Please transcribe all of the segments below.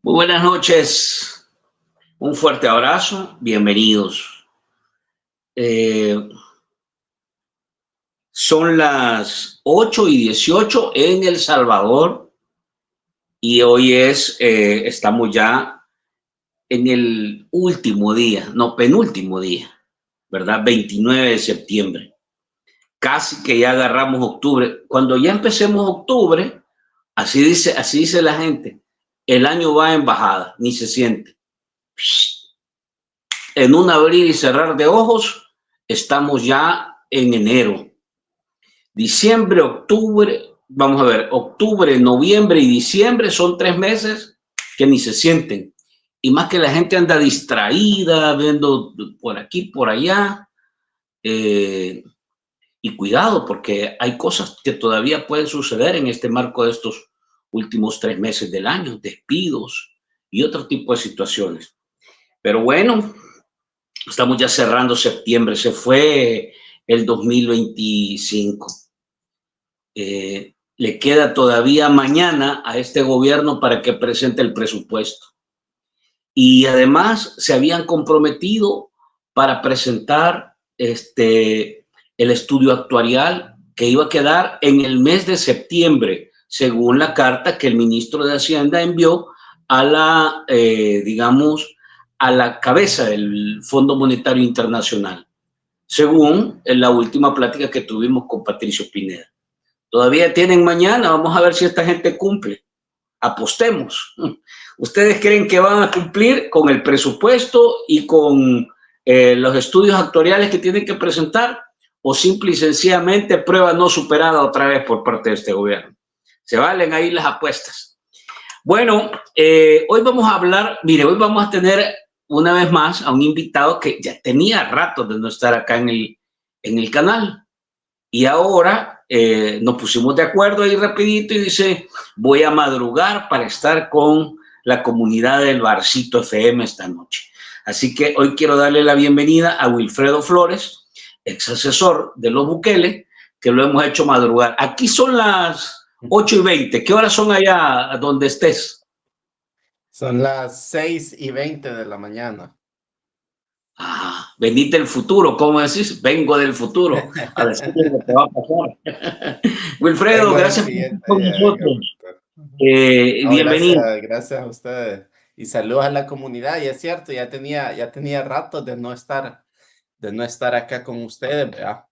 Muy buenas noches, un fuerte abrazo, bienvenidos. Eh, Son las 8:18 en El Salvador y hoy estamos ya en el último día, no, penúltimo día, ¿verdad? 29 de septiembre. Casi que ya agarramos octubre. Cuando ya empecemos octubre, así dice la gente, el año va en bajada, ni se siente. En un abrir y cerrar de ojos, estamos ya en enero. Diciembre, octubre, vamos a ver, octubre, noviembre y diciembre son 3 meses que ni se sienten. Y más que la gente anda distraída, viendo por aquí, por allá. Y cuidado, porque hay cosas que todavía pueden suceder en este marco de estos últimos 3 meses del año, despidos y otro tipo de situaciones. Pero bueno, estamos ya cerrando septiembre, se fue el 2025. Le queda todavía mañana a este gobierno para que presente el presupuesto. Y además se habían comprometido para presentar el estudio actuarial que iba a quedar en el mes de septiembre, según la carta que el ministro de Hacienda envió a la, digamos, a la cabeza del Fondo Monetario Internacional, según en la última plática que tuvimos con Patricio Pineda. Todavía tienen mañana, vamos a ver si esta gente cumple. Apostemos. ¿Ustedes creen que van a cumplir con el presupuesto y con los estudios actuariales que tienen que presentar? ¿O simple y sencillamente prueba no superada otra vez por parte de este gobierno? Se valen ahí las apuestas. Bueno, hoy vamos a hablar, mire, hoy vamos a tener una vez más a un invitado que ya tenía rato de no estar acá en el canal. Y ahora nos pusimos de acuerdo ahí rapidito y dice, voy a madrugar para estar con la comunidad del Barcito FM esta noche. Así que hoy quiero darle la bienvenida a Wilfredo Flores, ex asesor de los Bukele, que lo hemos hecho madrugar. Aquí son las 8:20. ¿Qué horas son allá donde estés? Son las 6:20 de la mañana. Venite del futuro, ¿cómo decís? Vengo del futuro a decirte lo que va a pasar. Wilfredo, Vengo del gracias por estar siguiente con día, nosotros. No, Bienvenido. gracias a ustedes. Y saludos a la comunidad. Y es cierto, ya tenía rato de no estar acá con ustedes, ¿verdad?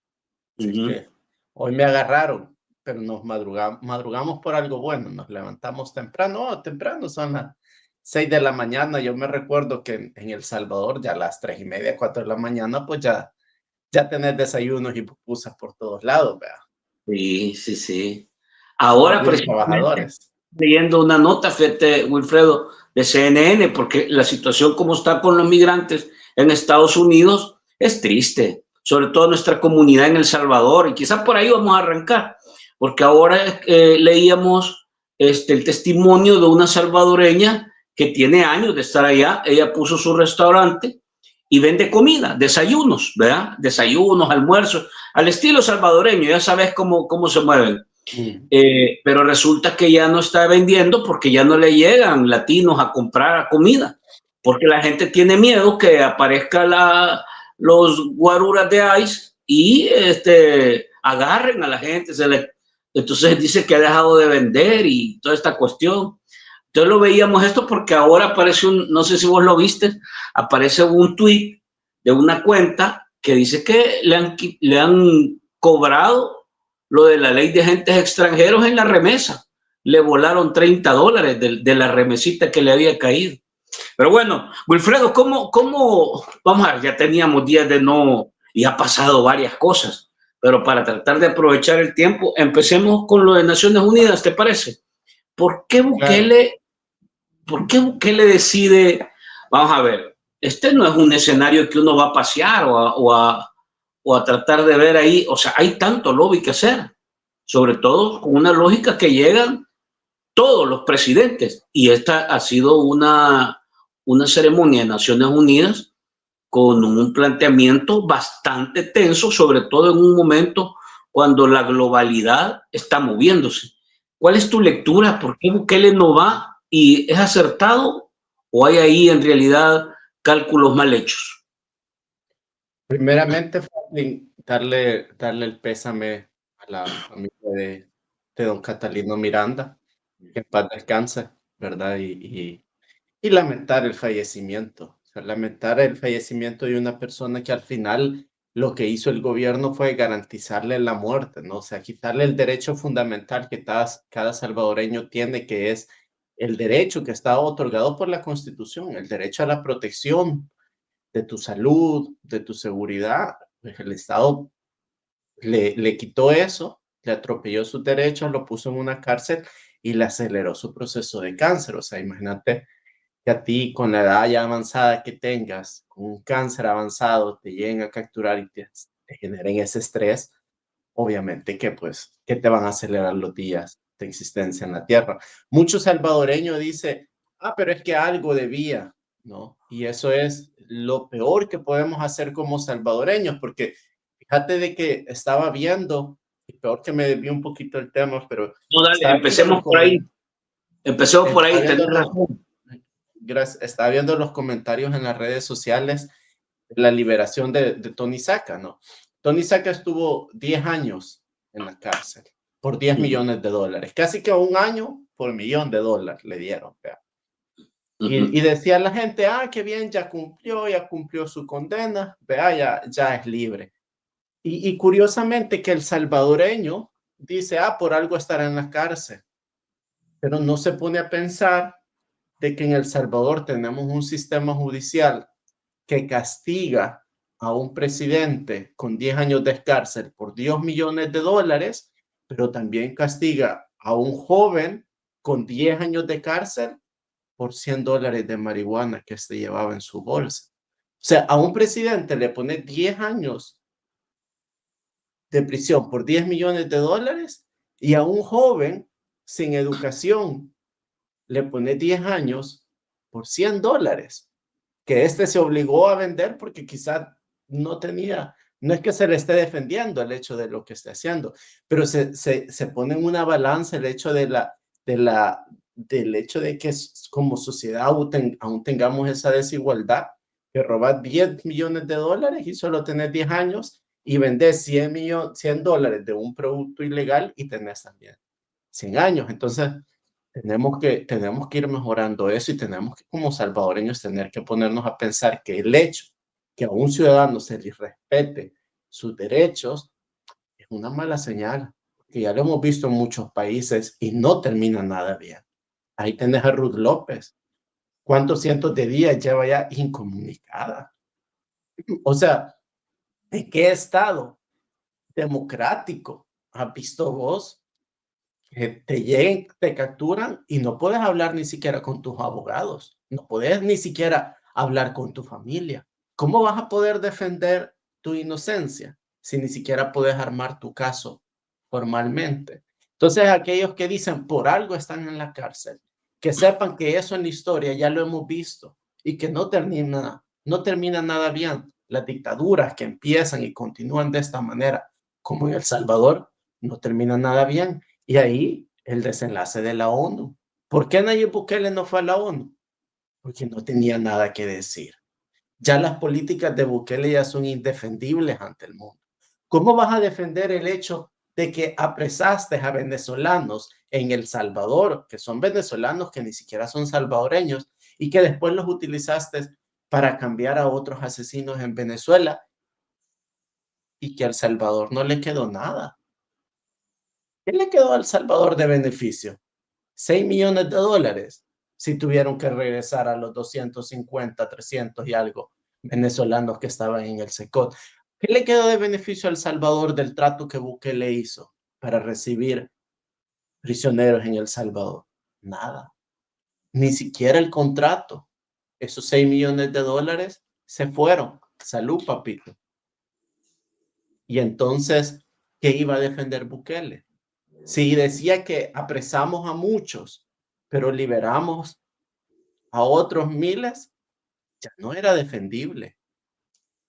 Así que hoy me agarraron, pero nos madrugamos por algo bueno. Nos levantamos temprano, son las 6 de la mañana. Yo me recuerdo que en El Salvador ya a las 3:30, 4 de la mañana, pues ya tener desayunos y pupusas por todos lados, ¿verdad? Sí, sí, sí. Ahora Bien precisamente trabajadores. leyendo una nota, fíjate, Wilfredo, de CNN, porque la situación como está con los migrantes en Estados Unidos es triste, sobre todo nuestra comunidad en El Salvador, y quizás por ahí vamos a arrancar, porque ahora leíamos el testimonio de una salvadoreña que tiene años de estar allá. Ella puso su restaurante y vende comida, desayunos, ¿verdad? Desayunos, almuerzos, al estilo salvadoreño, ya sabes cómo se mueven. Pero resulta que ya no está vendiendo porque ya no le llegan latinos a comprar comida, porque la gente tiene miedo que aparezca los guaruras de ICE y agarren a la gente. Entonces dice que ha dejado de vender y toda esta cuestión. Entonces lo veíamos esto porque ahora aparece no sé si vos lo viste, aparece un tweet de una cuenta que dice que le han cobrado lo de la ley de agentes extranjeros en la remesa. Le volaron $30 de la remesita que le había caído. Pero bueno, Wilfredo, vamos a ver, ya teníamos días de no, y ha pasado varias cosas, pero para tratar de aprovechar el tiempo, empecemos con lo de Naciones Unidas, ¿te parece? ¿Por qué Claro. Bukele decide, vamos a ver, este no es un escenario que uno va a pasear o a tratar de ver ahí, o sea, hay tanto lobby que hacer, sobre todo con una lógica que llegan todos los presidentes, y esta ha sido una ceremonia de Naciones Unidas con un planteamiento bastante tenso, sobre todo en un momento cuando la globalidad está moviéndose. ¿Cuál es tu lectura? ¿Por qué Bukele no va ¿Y es acertado o hay ahí en realidad cálculos mal hechos? Primeramente, Franklin, darle el pésame a la familia de don Catalino Miranda, que en paz descanse, ¿verdad? Y lamentar el fallecimiento, o sea, lamentar el fallecimiento de una persona que al final lo que hizo el gobierno fue garantizarle la muerte, ¿no? O sea, quitarle el derecho fundamental que cada salvadoreño tiene, que es el derecho que está otorgado por la Constitución, el derecho a la protección de tu salud, de tu seguridad. Pues el Estado le quitó eso, le atropelló sus derechos, lo puso en una cárcel y le aceleró su proceso de cáncer. O sea, imagínate que a ti con la edad ya avanzada que tengas, con un cáncer avanzado, te lleguen a capturar y te generen ese estrés, obviamente que pues que te van a acelerar los días de existencia en la tierra. Mucho salvadoreño dice, pero es que algo debía, ¿no? Y eso es lo peor que podemos hacer como salvadoreños, porque fíjate de que estaba viendo, y peor que me desvié un poquito el tema, pero No, dale, estaba viendo empecemos por ahí. Empecemos por estaba ahí, viendo tenés razón. estaba viendo los comentarios en las redes sociales de la liberación de Tony Saca, ¿no? Tony Saca estuvo 10 años en la cárcel por 10 millones de dólares, casi que un año por $1 millón le dieron. ¿Vea? Y decía la gente, qué bien, ya cumplió su condena, vea, ya es libre. Y curiosamente que el salvadoreño dice, por algo estará en la cárcel, pero no se pone a pensar de que en El Salvador tenemos un sistema judicial que castiga a un presidente con 10 años de cárcel por 10 millones de dólares, pero también castiga a un joven con 10 años de cárcel por $100 de marihuana que se llevaba en su bolsa. O sea, a un presidente le pone 10 años de prisión por 10 millones de dólares y a un joven sin educación le pone 10 años por $100, que este se obligó a vender porque quizá no tenía, no es que se le esté defendiendo el hecho de lo que esté haciendo, pero se pone en una balanza el hecho del hecho de que como sociedad aún tengamos esa desigualdad, que robar 10 millones de dólares y solo tener 10 años y vender $100 de un producto ilegal y tener también 100 años. Entonces, tenemos que ir mejorando eso y tenemos que, como salvadoreños, tener que ponernos a pensar que el hecho que a un ciudadano se le respete sus derechos es una mala señal, que ya lo hemos visto en muchos países y no termina nada bien. Ahí tenés a Ruth López. ¿Cuántos cientos de días lleva ya incomunicada? O sea, ¿en qué estado democrático has visto vos que te lleguen, te capturan y no puedes hablar ni siquiera con tus abogados, no puedes ni siquiera hablar con tu familia? ¿Cómo vas a poder defender tu inocencia si ni siquiera puedes armar tu caso formalmente? Entonces, aquellos que dicen por algo están en la cárcel, que sepan que eso en la historia ya lo hemos visto y que no termina nada bien. Las dictaduras que empiezan y continúan de esta manera, como en El Salvador, no terminan nada bien. Y ahí el desenlace de la ONU. ¿Por qué Nayib Bukele no fue a la ONU? Porque no tenía nada que decir. Ya las políticas de Bukele ya son indefendibles ante el mundo. ¿Cómo vas a defender el hecho de que apresaste a venezolanos en El Salvador, que son venezolanos que ni siquiera son salvadoreños, y que después los utilizaste para cambiar a otros asesinos en Venezuela y que a El Salvador no le quedó nada? ¿Qué le quedó a El Salvador de beneficio? 6 millones de dólares si tuvieron que regresar a los 250, 300 y algo venezolanos que estaban en el SECOT. ¿Qué le quedó de beneficio a El Salvador del trato que Bukele hizo para recibir prisioneros en El Salvador? Nada, ni siquiera el contrato. Esos 6 millones de dólares se fueron. Salud, papito. Y entonces, ¿qué iba a defender Bukele? Si decía que apresamos a muchos, pero liberamos a otros miles, ya no era defendible,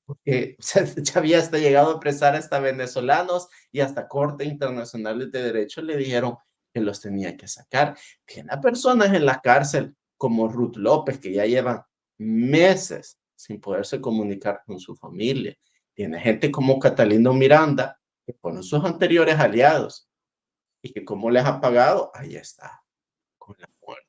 porque ya había hasta llegado a apresar hasta venezolanos y hasta Corte Internacional de Derecho le dijeron que los tenía que sacar. Tiene a personas en la cárcel como Ruth López, que ya llevan meses sin poderse comunicar con su familia. Tiene gente como Catalino Miranda, que fueron sus anteriores aliados y que cómo les ha pagado, ahí está, con la muerte.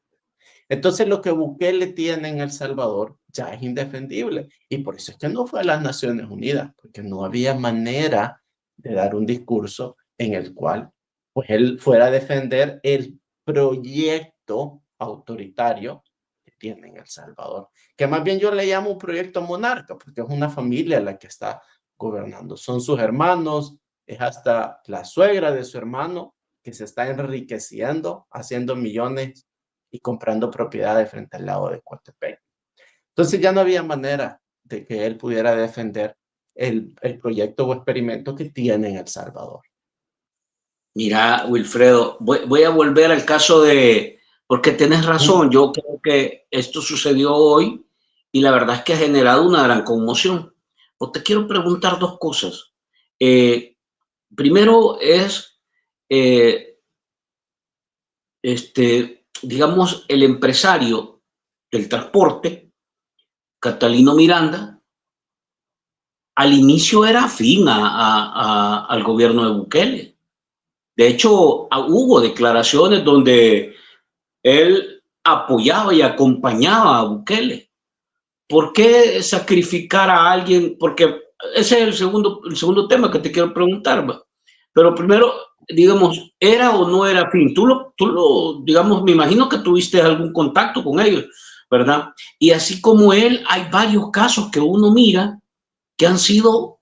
Entonces lo que Bukele tiene en El Salvador ya es indefendible y por eso es que no fue a las Naciones Unidas, porque no había manera de dar un discurso en el cual pues él fuera a defender el proyecto autoritario que tiene en El Salvador, que más bien yo le llamo un proyecto monarca, porque es una familia la que está gobernando. Son sus hermanos, es hasta la suegra de su hermano que se está enriqueciendo, haciendo millones y comprando propiedades frente al lago de Coatepec. Entonces ya no había manera de que él pudiera defender el proyecto o experimento que tiene en El Salvador. Mira, Wilfredo, voy a volver al caso porque tenés razón, yo creo que esto sucedió hoy y la verdad es que ha generado una gran conmoción. Pues te quiero preguntar dos cosas. Primero es, eh, digamos, el empresario del transporte, Catalino Miranda, al inicio era afín al gobierno de Bukele. De hecho, hubo declaraciones donde él apoyaba y acompañaba a Bukele. ¿Por qué sacrificar a alguien? Porque ese es el segundo tema que te quiero preguntar. ¿Va? Pero primero, digamos, ¿era o no era afín? Digamos, me imagino que tuviste algún contacto con ellos, ¿verdad? Y así como él, hay varios casos que uno mira que han sido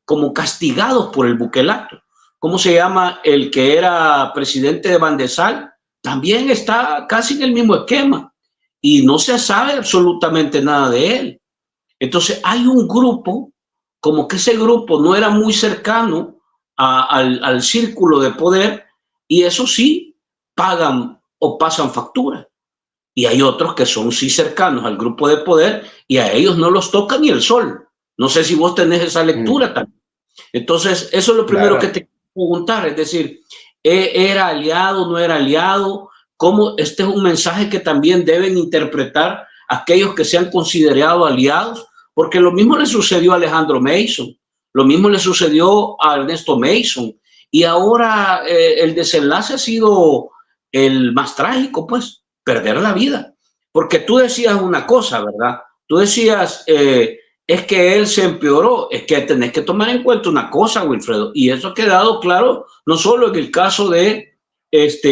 como castigados por el buquelato. ¿Cómo se llama el que era presidente de Bandesal? También está casi en el mismo esquema y no se sabe absolutamente nada de él. Entonces hay un grupo, como que ese grupo no era muy cercano al círculo de poder y eso sí, pagan o pasan factura. Y hay otros que son sí cercanos al grupo de poder y a ellos no los toca ni el sol. No sé si vos tenés esa lectura también. Entonces, eso es lo primero que te quiero preguntar, es decir, ¿era aliado, no era aliado? ¿Cómo? Este es un mensaje que también deben interpretar aquellos que se han considerado aliados, porque lo mismo le sucedió a Alejandro Mason, lo mismo le sucedió a Ernesto Mason, y ahora el desenlace ha sido el más trágico, pues, perder la vida. Porque tú decías una cosa, ¿verdad? Tú decías, es que él se empeoró, es que tenés que tomar en cuenta una cosa, Wilfredo, y eso ha quedado claro no solo en el caso de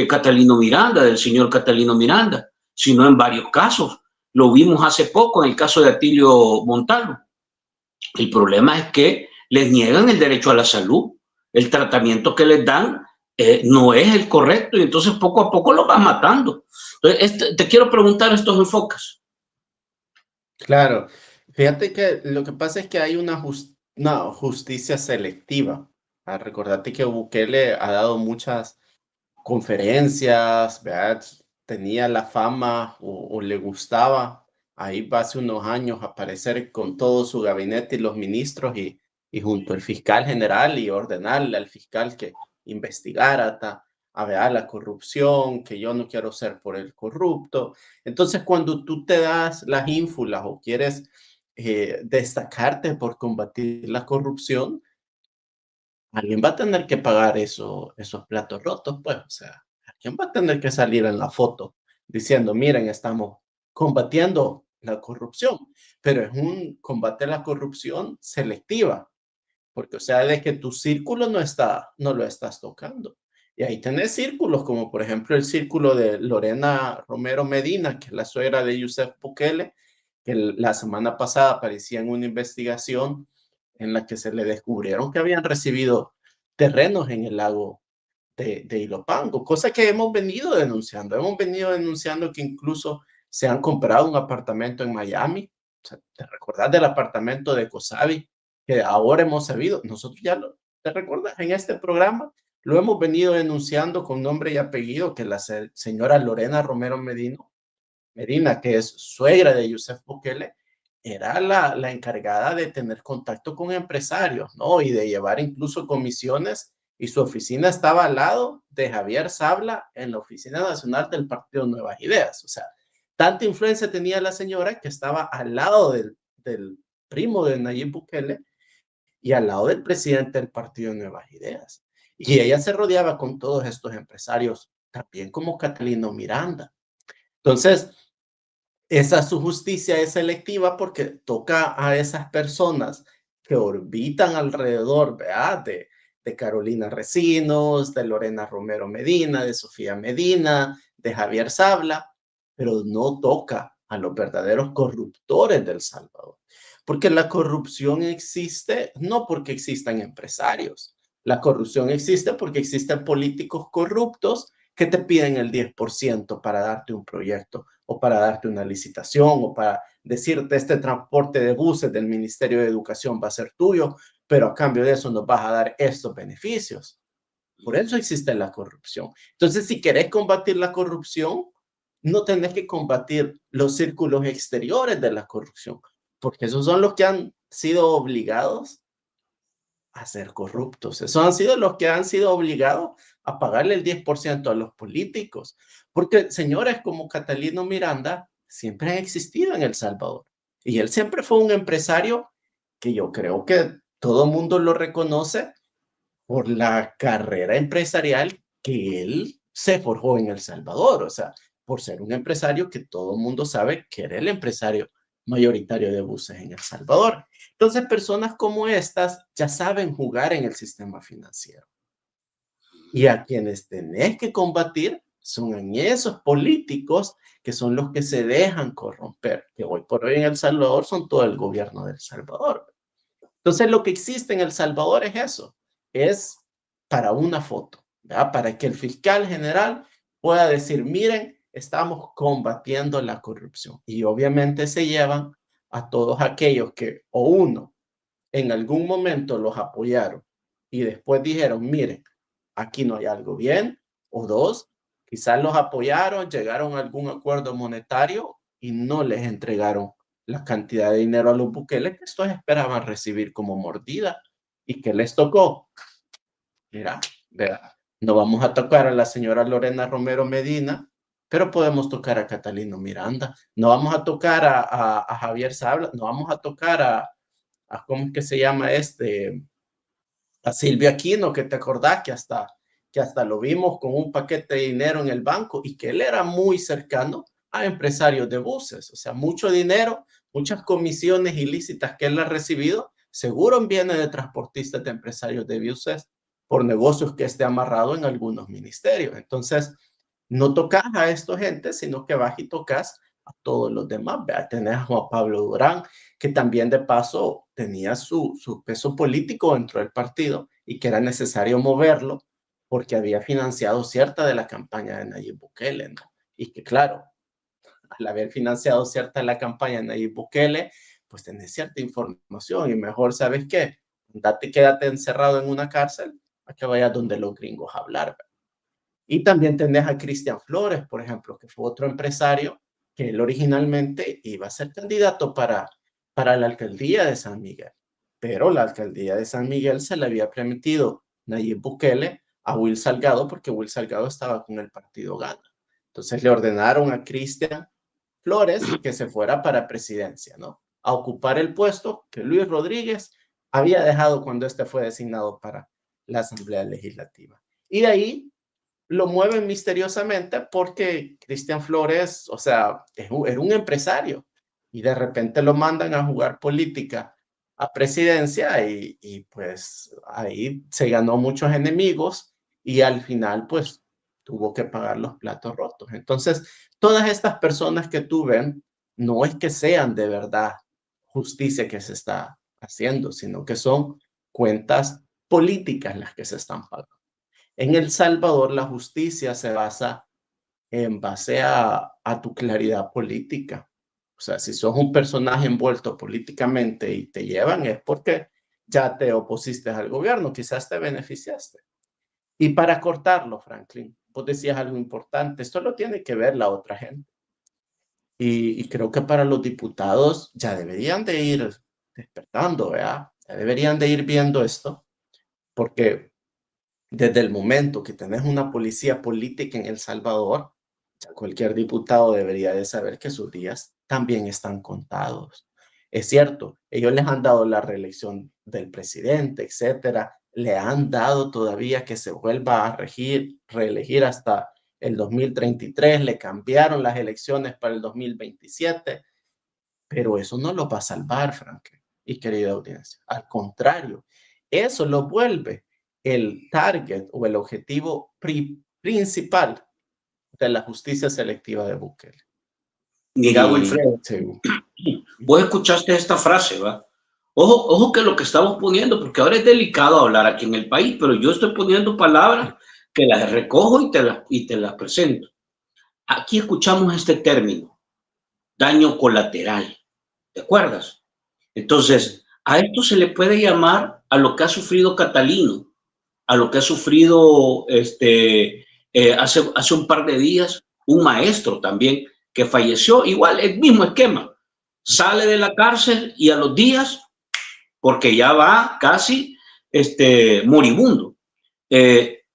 Catalino Miranda, del señor Catalino Miranda, sino en varios casos. Lo vimos hace poco en el caso de Atilio Montalvo. El problema es que les niegan el derecho a la salud, el tratamiento que les dan no es el correcto y entonces poco a poco lo van matando. Entonces, te quiero preguntar estos enfoques. Claro, fíjate que lo que pasa es que hay una justicia selectiva. Recordate que Bukele ha dado muchas conferencias, ¿verdad? Tenía la fama o le gustaba ahí hace unos años aparecer con todo su gabinete y los ministros y junto al fiscal general y ordenarle al fiscal que investigara a ver la corrupción, que yo no quiero ser por el corrupto. Entonces, cuando tú te das las ínfulas o quieres destacarte por combatir la corrupción, alguien va a tener que pagar esos platos rotos, pues, o sea, alguien va a tener que salir en la foto diciendo, miren, estamos combatiendo la corrupción, pero es un combate a la corrupción selectiva, porque, o sea, de que tu círculo no lo estás tocando. Y ahí tenés círculos, como por ejemplo el círculo de Lorena Romero Medina, que es la suegra de Yusef Bukele, que la semana pasada aparecía en una investigación en la que se le descubrieron que habían recibido terrenos en el lago de Ilopango, cosa que hemos venido denunciando. Hemos venido denunciando que incluso se han comprado un apartamento en Miami. O sea, ¿te recordás del apartamento de Cosavi? Que ahora hemos sabido, nosotros ya ¿te recuerdas? En este programa lo hemos venido denunciando con nombre y apellido, que la señora Lorena Romero Medina, que es suegra de Yusef Bukele, era la encargada de tener contacto con empresarios, ¿no? Y de llevar incluso comisiones y su oficina estaba al lado de Javier Sabla en la oficina nacional del Partido Nuevas Ideas. O sea, tanta influencia tenía la señora que estaba al lado del primo de Nayib Bukele y al lado del presidente del Partido Nuevas Ideas. Y ella se rodeaba con todos estos empresarios, también como Catalino Miranda. Entonces, esa su justicia es selectiva porque toca a esas personas que orbitan alrededor, ¿verdad? De Carolina Recinos, de Lorena Romero Medina, de Sofía Medina, de Javier Sabla, pero no toca a los verdaderos corruptores del Salvador. Porque la corrupción existe no porque existan empresarios. La corrupción existe porque existen políticos corruptos que te piden el 10% para darte un proyecto o para darte una licitación o para decirte este transporte de buses del Ministerio de Educación va a ser tuyo, pero a cambio de eso nos vas a dar estos beneficios. Por eso existe la corrupción. Entonces, si querés combatir la corrupción, no tenés que combatir los círculos exteriores de la corrupción, porque esos son los que han sido obligados a ser corruptos. Esos han sido los que han sido obligados a pagarle el 10% a los políticos. Porque señores como Catalino Miranda siempre han existido en El Salvador. Y él siempre fue un empresario que yo creo que todo el mundo lo reconoce por la carrera empresarial que él se forjó en El Salvador. O sea, por ser un empresario que todo el mundo sabe que era el empresario mayoritario de buses en El Salvador. Entonces, personas como estas ya saben jugar en el sistema financiero. Y a quienes tenés que combatir son en esos políticos que son los que se dejan corromper, que hoy por hoy en El Salvador son todo el gobierno de El Salvador. Entonces, lo que existe en El Salvador es eso, es para una foto, ¿verdad? Para que el fiscal general pueda decir, miren, estamos combatiendo la corrupción. Y obviamente se llevan a todos aquellos que, o uno, en algún momento los apoyaron y después dijeron, miren, aquí no hay algo bien, o dos, quizás los apoyaron, llegaron a algún acuerdo monetario y no les entregaron la cantidad de dinero a los Bukele que estos esperaban recibir como mordida. ¿Y que les tocó? Mira, vea, no vamos a tocar a la señora Lorena Romero Medina, pero podemos tocar a Catalino Miranda. No vamos a tocar a Javier Sabla, no vamos a tocar ¿cómo es que se llama a Silvia Aquino, que te acordás que hasta lo vimos con un paquete de dinero en el banco y que él era muy cercano a empresarios de buses, o sea, mucho dinero, muchas comisiones ilícitas que él ha recibido, seguro viene de transportistas de empresarios de buses por negocios que esté amarrado en algunos ministerios. Entonces, no tocas a esta gente, sino que vas y tocas a todos los demás. Vea, tenés a Juan Pablo Durán, que también de paso tenía su peso político dentro del partido y que era necesario moverlo porque había financiado cierta de la campaña de Nayib Bukele, ¿no? Y que claro, al haber financiado cierta de la campaña de Nayib Bukele, pues tenés cierta información y mejor, ¿sabes qué? Quédate encerrado en una cárcel a que vayas donde los gringos a hablar, ¿verdad? Y también tenés a Cristian Flores, por ejemplo, que fue otro empresario que él originalmente iba a ser candidato para la alcaldía de San Miguel. Pero la alcaldía de San Miguel se le había prometido Nayib Bukele a Will Salgado porque Will Salgado estaba con el partido Gana. Entonces le ordenaron a Cristian Flores que se fuera para presidencia, ¿no? A ocupar el puesto que Luis Rodríguez había dejado cuando este fue designado para la Asamblea Legislativa. Y de ahí lo mueven misteriosamente porque Cristian Flores, o sea, era un empresario y de repente lo mandan a jugar política a presidencia y pues ahí se ganó muchos enemigos y al final pues tuvo que pagar los platos rotos. Entonces, todas estas personas que tú ven, no es que sean de verdad justicia que se está haciendo, sino que son cuentas políticas las que se están pagando. En El Salvador, la justicia se basa en base a tu claridad política. O sea, si sos un personaje envuelto políticamente y te llevan es porque ya te opusiste al gobierno, quizás te beneficiaste. Y para cortarlo, Franklin, vos decías algo importante, esto lo tiene que ver la otra gente. Y creo que para los diputados ya deberían de ir despertando, ¿verdad? Ya deberían de ir viendo esto, porque Desde el momento que tenés una policía política en El Salvador, ya cualquier diputado debería de saber que sus días también están contados. Es cierto, ellos les han dado la reelección del presidente, etcétera, le han dado todavía que se vuelva a reelegir hasta el 2033, le cambiaron las elecciones para el 2027, pero eso no lo va a salvar, Frank y querida audiencia. Al contrario, eso lo vuelve el target o el objetivo principal de la justicia selectiva de Bukele. Mira, Wilfredo, Sí. vos escuchaste esta frase, ¿va? Ojo, ojo que lo que estamos poniendo, porque ahora es delicado hablar aquí en el país, pero yo estoy poniendo palabras que las recojo y te las presento. Aquí escuchamos este término, daño colateral, ¿te acuerdas? Entonces, a esto se le puede llamar a lo que ha sufrido Catalino, a lo que ha sufrido hace un par de días un maestro también que falleció, igual el mismo esquema, sale de la cárcel y a los días, porque ya va casi moribundo,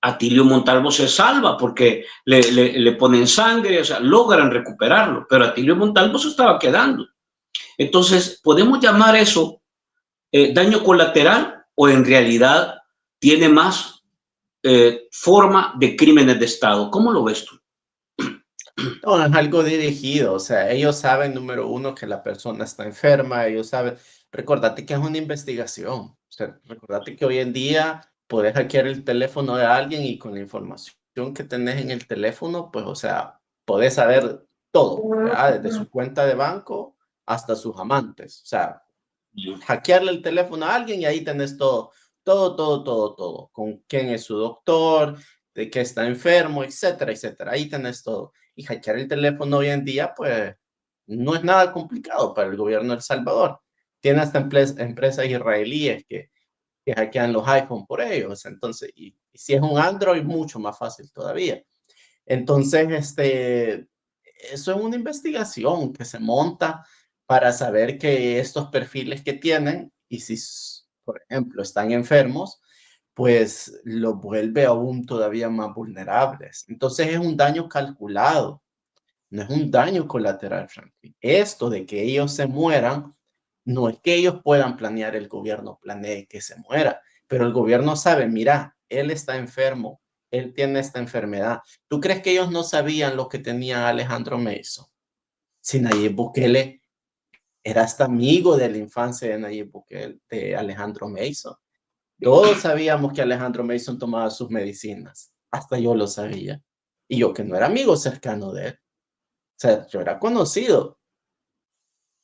Atilio Montalvo se salva porque le ponen sangre, o sea, logran recuperarlo, pero Atilio Montalvo se estaba quedando. Entonces, ¿podemos llamar eso daño colateral o en realidad tiene más forma de crímenes de Estado? ¿Cómo lo ves tú? No, es algo dirigido, o sea, ellos saben, número uno, que la persona está enferma, ellos saben, recordate que es una investigación, o sea, recordate que hoy en día puedes hackear el teléfono de alguien y con la información que tenés en el teléfono, pues, o sea, podés saber todo, ¿verdad? Desde su cuenta de banco hasta sus amantes, o sea, hackearle el teléfono a alguien y ahí tenés todo, todo, con quién es su doctor, de qué está enfermo, etcétera, etcétera. Ahí tenés todo. Y hackear el teléfono hoy en día, pues, no es nada complicado para el gobierno de El Salvador. Tiene hasta empresas israelíes que hackean los iPhone por ellos. Entonces, y si es un Android, mucho más fácil todavía. Entonces, eso es una investigación que se monta para saber que estos perfiles que tienen, y si, por ejemplo, están enfermos, pues los vuelve aún todavía más vulnerables. Entonces es un daño calculado, no es un daño colateral, Franklin. Esto de que ellos se mueran, no es que ellos puedan planear, el gobierno planee que se muera, pero el gobierno sabe, mira, él está enfermo, él tiene esta enfermedad. ¿Tú crees que ellos no sabían lo que tenía Alejandro Mason? Si Nayib Bukele era hasta amigo de la infancia de Nayib Bukele, de Alejandro Mason. Todos sabíamos que Alejandro Mason tomaba sus medicinas, hasta yo lo sabía. Y yo que no era amigo cercano de él, o sea, yo era conocido,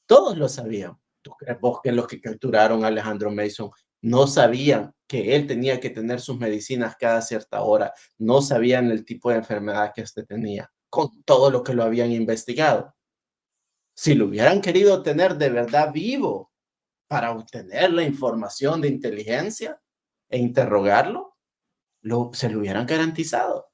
todos lo sabían. ¿Tú crees vos que los que capturaron a Alejandro Mason no sabían que él tenía que tener sus medicinas cada cierta hora? No sabían el tipo de enfermedad que este tenía, con todo lo que lo habían investigado. Si lo hubieran querido tener de verdad vivo para obtener la información de inteligencia e interrogarlo, se lo hubieran garantizado.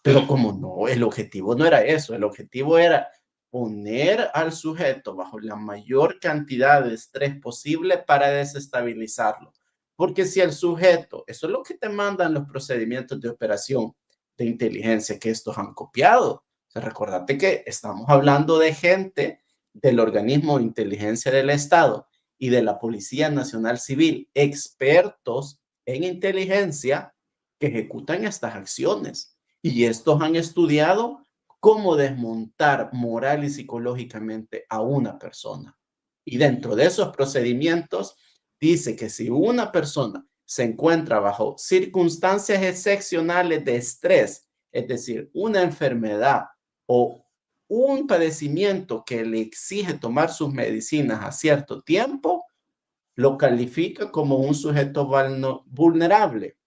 Pero como no, el objetivo no era eso, el objetivo era poner al sujeto bajo la mayor cantidad de estrés posible para desestabilizarlo. Porque si el sujeto, eso es lo que te mandan los procedimientos de operación de inteligencia que estos han copiado. O sea, recordate que estamos hablando de gente del organismo de inteligencia del Estado y de la Policía Nacional Civil, expertos en inteligencia que ejecutan estas acciones. Y estos han estudiado cómo desmontar moral y psicológicamente a una persona. Y dentro de esos procedimientos dice que si una persona se encuentra bajo circunstancias excepcionales de estrés, es decir, una enfermedad o un padecimiento que le exige tomar sus medicinas a cierto tiempo, lo califica como un sujeto vulnerable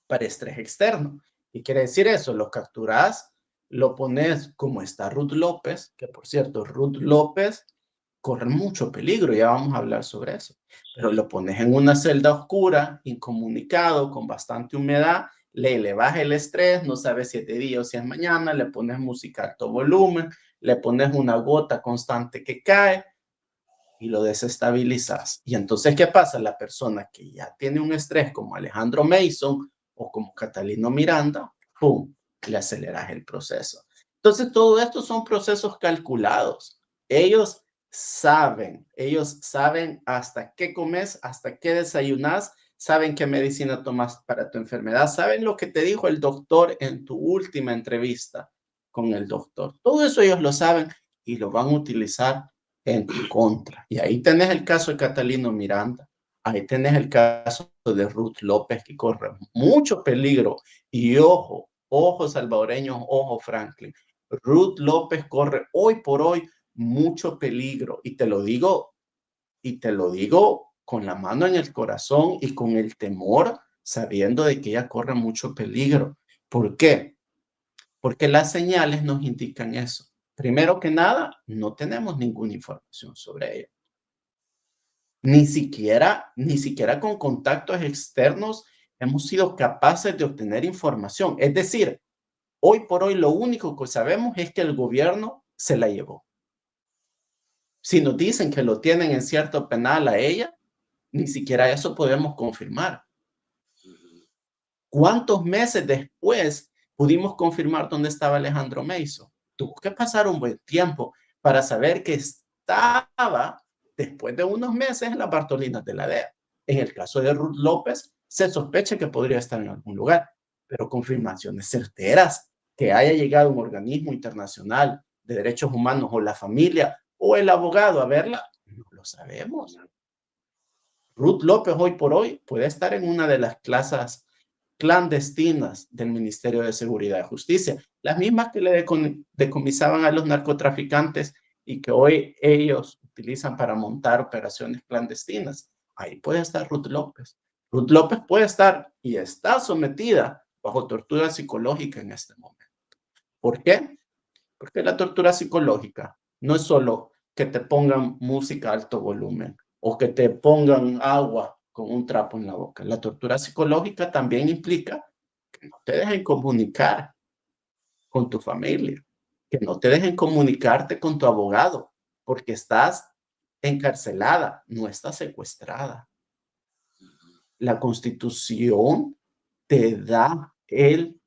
para estrés externo. ¿Y quiere decir eso? Lo capturas, lo pones como está Ruth López, que por cierto, Ruth López corre mucho peligro, ya vamos a hablar sobre eso, pero lo pones en una celda oscura, incomunicado, con bastante humedad, le baja el estrés, no sabes si es de día o si es mañana, le pones música a alto volumen, le pones una gota constante que cae y lo desestabilizas. Y entonces, ¿qué pasa? La persona que ya tiene un estrés como Alejandro Mason o como Catalino Miranda, ¡pum!, le aceleras el proceso. Entonces, todo esto son procesos calculados. Ellos saben hasta qué comes, hasta qué desayunas, saben qué medicina tomas para tu enfermedad, saben lo que te dijo el doctor en tu última entrevista con el doctor. Todo eso ellos lo saben y lo van a utilizar en tu contra. Y ahí tenés el caso de Catalino Miranda. Ahí tenés el caso de Ruth López, que corre mucho peligro. Y ojo, ojo salvadoreños, ojo Franklin. Ruth López corre hoy por hoy mucho peligro. Y te lo digo con la mano en el corazón y con el temor, sabiendo de que ella corre mucho peligro. ¿Por qué? Porque las señales nos indican eso. Primero que nada, no tenemos ninguna información sobre ella. Ni siquiera con contactos externos hemos sido capaces de obtener información. Es decir, hoy por hoy lo único que sabemos es que el gobierno se la llevó. Si nos dicen que lo tienen en cierto penal a ella, ni siquiera eso podemos confirmar. ¿Cuántos meses después pudimos confirmar dónde estaba Alejandro Meizo? Tuvo que pasar un buen tiempo para saber que estaba después de unos meses en las Bartolinas de la DEA. En el caso de Ruth López, se sospecha que podría estar en algún lugar, pero confirmaciones certeras que haya llegado un organismo internacional de derechos humanos o la familia o el abogado a verla, no lo sabemos. Ruth López hoy por hoy puede estar en una de las clases clandestinas del Ministerio de Seguridad y Justicia, las mismas que le decomisaban a los narcotraficantes y que hoy ellos utilizan para montar operaciones clandestinas. Ahí puede estar Ruth López. Ruth López puede estar y está sometida bajo tortura psicológica en este momento. ¿Por qué? Porque la tortura psicológica no es solo que te pongan música a alto volumen o que te pongan agua con un trapo en la boca. La tortura psicológica también implica que no te dejen comunicar con tu familia, que no te dejen comunicarte con tu abogado, porque estás encarcelada, no estás secuestrada. La Constitución te da el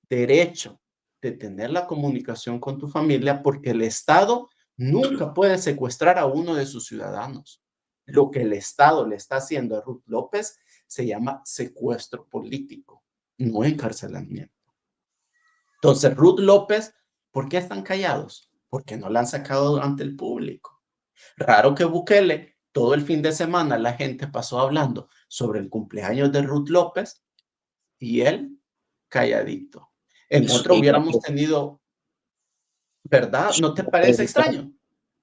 derecho de tener la comunicación con tu familia porque el Estado nunca puede secuestrar a uno de sus ciudadanos. Lo que el Estado le está haciendo a Ruth López se llama secuestro político, no encarcelamiento. Entonces, Ruth López, ¿por qué están callados? Porque no la han sacado ante el público. Raro que Bukele, todo el fin de semana la gente pasó hablando sobre el cumpleaños de Ruth López y él calladito. En otro hubiéramos tenido, ¿verdad? ¿No te parece extraño?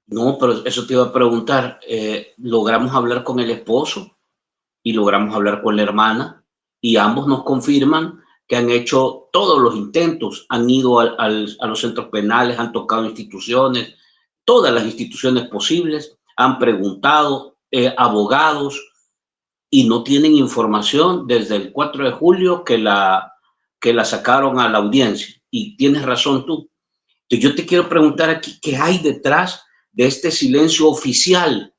No, pero eso te iba a preguntar. Logramos hablar con el esposo y logramos hablar con la hermana y ambos nos confirman que han hecho todos los intentos, han ido a los centros penales, han tocado instituciones, todas las instituciones posibles, han preguntado, abogados, y no tienen información desde el 4 de julio que la sacaron a la audiencia. Y tienes razón tú. Entonces yo te quiero preguntar aquí, ¿qué hay detrás de este silencio oficial?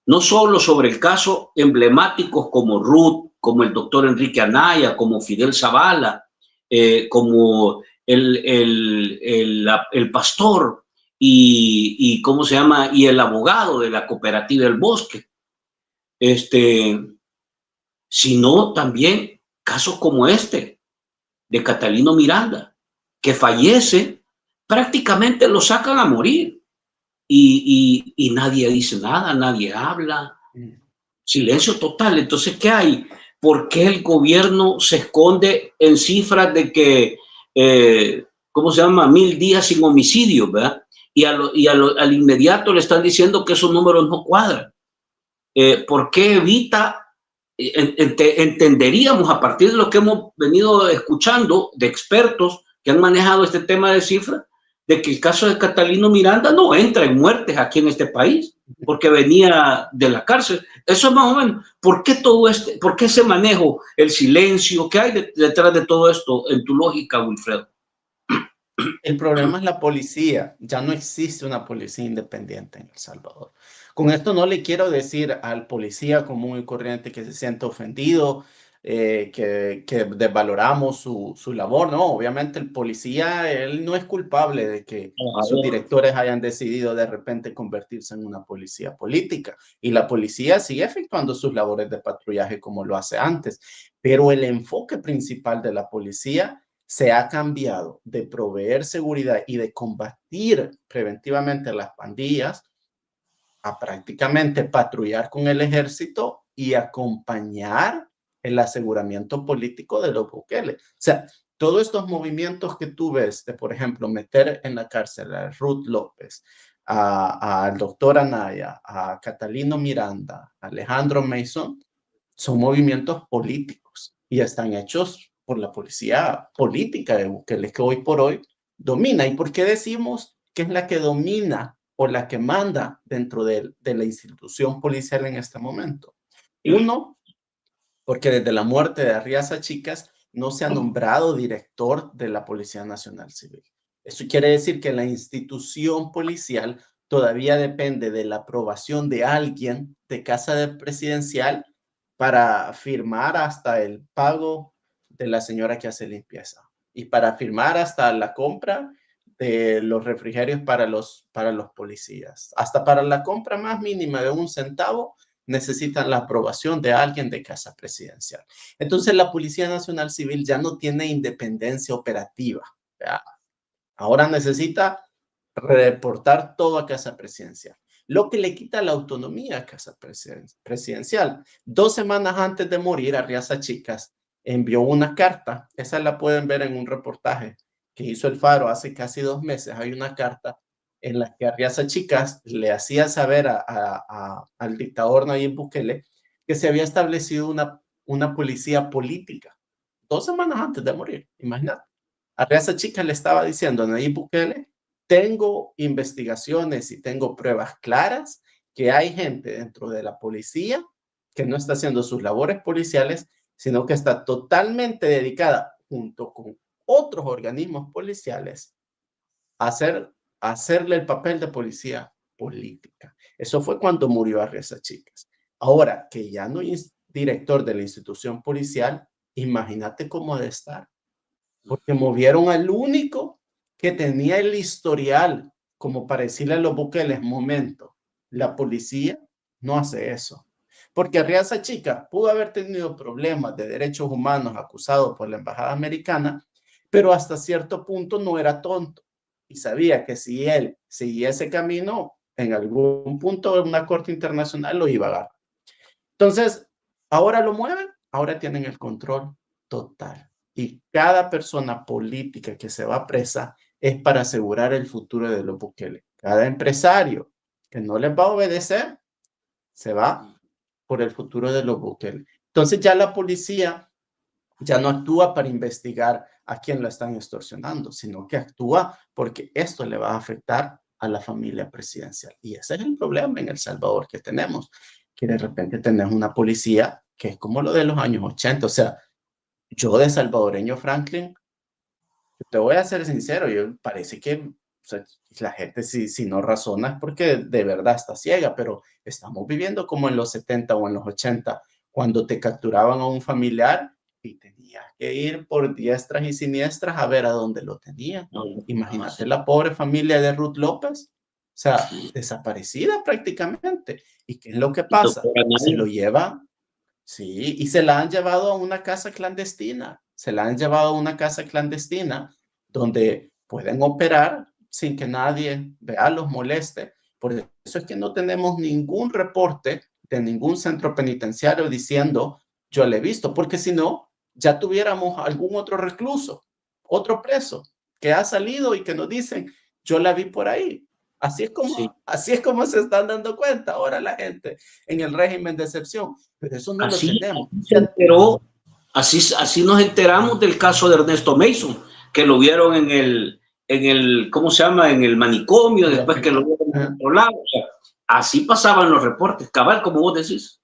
No solo sobre el caso emblemáticos como Ruth, como el doctor Enrique Anaya, como Fidel Zavala, como el pastor y ¿cómo se llama? Y el abogado de la cooperativa El Bosque. Sino también casos como este de Catalino Miranda, que fallece, prácticamente lo sacan a morir y nadie dice nada, nadie habla, silencio total. Entonces, ¿qué hay? ¿Por qué el gobierno se esconde en cifras de que, ¿cómo se llama? 1000 días sin homicidio, ¿verdad? Y al inmediato le están diciendo que esos números no cuadran. ¿Por qué evita? Entenderíamos a partir de lo que hemos venido escuchando de expertos que han manejado este tema de cifras, de que el caso de Catalino Miranda no entra en muertes aquí en este país, porque venía de la cárcel. Eso es más o menos. ¿Por qué por qué ese manejo, el silencio? ¿Qué hay detrás de todo esto en tu lógica, Wilfredo? El problema es la policía. Ya no existe una policía independiente en El Salvador. Con esto no le quiero decir al policía común y corriente que se sienta ofendido, que desvaloramos su labor. No, obviamente el policía, él no es culpable de que sus directores hayan decidido de repente convertirse en una policía política. Y la policía sigue efectuando sus labores de patrullaje como lo hace antes. Pero el enfoque principal de la policía se ha cambiado de proveer seguridad y de combatir preventivamente las pandillas a prácticamente patrullar con el ejército y acompañar el aseguramiento político de los Bukele. O sea, todos estos movimientos que tú ves de, por ejemplo, meter en la cárcel a Ruth López, al doctor Anaya, a Catalino Miranda, a Alejandro Mason, son movimientos políticos y están hechos por la policía política de Bukele, que hoy por hoy domina. ¿Y por qué decimos que es la que domina o la que manda dentro de la institución policial en este momento? Uno, porque desde la muerte de Arriaza Chicas no se ha nombrado director de la Policía Nacional Civil. Eso quiere decir que la institución policial todavía depende de la aprobación de alguien de Casa Presidencial para firmar hasta el pago de la señora que hace limpieza y para firmar hasta la compra de los refrigerios para los policías. Hasta para la compra más mínima de 1 centavo necesitan la aprobación de alguien de Casa Presidencial. Entonces la Policía Nacional Civil ya no tiene independencia operativa. ¿Verdad? Ahora necesita reportar todo a Casa Presidencial, lo que le quita la autonomía a Casa Presidencial. 2 semanas antes de morir, Arriaza Chicas envió una carta, esa la pueden ver en un reportaje que hizo El Faro hace casi 2 meses. Hay una carta en la que Arriaza Chicas le hacía saber al dictador Nayib Bukele que se había establecido una policía política 2 semanas antes de morir, imagínate. Arriaza Chicas le estaba diciendo a Nayib Bukele: tengo investigaciones y tengo pruebas claras que hay gente dentro de la policía que no está haciendo sus labores policiales, sino que está totalmente dedicada, junto con otros organismos policiales, a hacerle el papel de policía política. Eso fue cuando murió Arriaza Chicas. Ahora que ya no es director de la institución policial, imagínate cómo debe estar, porque movieron al único que tenía el historial como para decirle a los Bukeles: momento, la policía no hace eso. Porque Arriaza Chica pudo haber tenido problemas de derechos humanos acusado por la embajada americana, pero hasta cierto punto no era tonto y sabía que si él seguía ese camino, en algún punto de una corte internacional lo iba a dar. Entonces, ahora lo mueven, ahora tienen el control total. Y cada persona política que se va presa es para asegurar el futuro de los Bukele. Cada empresario que no les va a obedecer se va por el futuro de los Bukele. Entonces ya la policía ya no actúa para investigar a quién lo están extorsionando, sino que actúa porque esto le va a afectar a la familia presidencial. Y ese es el problema en El Salvador que tenemos, que de repente tenemos una policía que es como lo de los años 80. O sea, yo de salvadoreño Franklin, te voy a ser sincero, yo parece que, o sea, la gente si no razona es porque de verdad está ciega, pero estamos viviendo como en los 70 o en los 80, cuando te capturaban a un familiar y tenías que ir por diestras y siniestras a ver a dónde lo tenían. Imagínate la pobre familia de Ruth López, o sea, desaparecida prácticamente. ¿Y qué es lo que pasa? Se lo lleva. Sí, y se la han llevado a una casa clandestina. Se la han llevado a una casa clandestina donde pueden operar sin que nadie vea, los moleste. Por eso es que no tenemos ningún reporte de ningún centro penitenciario diciendo yo le he visto, porque si no, ya tuviéramos algún otro recluso, otro preso que ha salido y que nos dicen yo la vi por ahí. Así es como se están dando cuenta ahora la gente en el régimen de excepción, pero eso no lo tenemos. Así nos enteramos del caso de Ernesto Mason, que lo vieron en el ¿cómo se llama? En el manicomio, después que lo vieron en otro lado. O sea, así pasaban los reportes, cabal, como vos decís.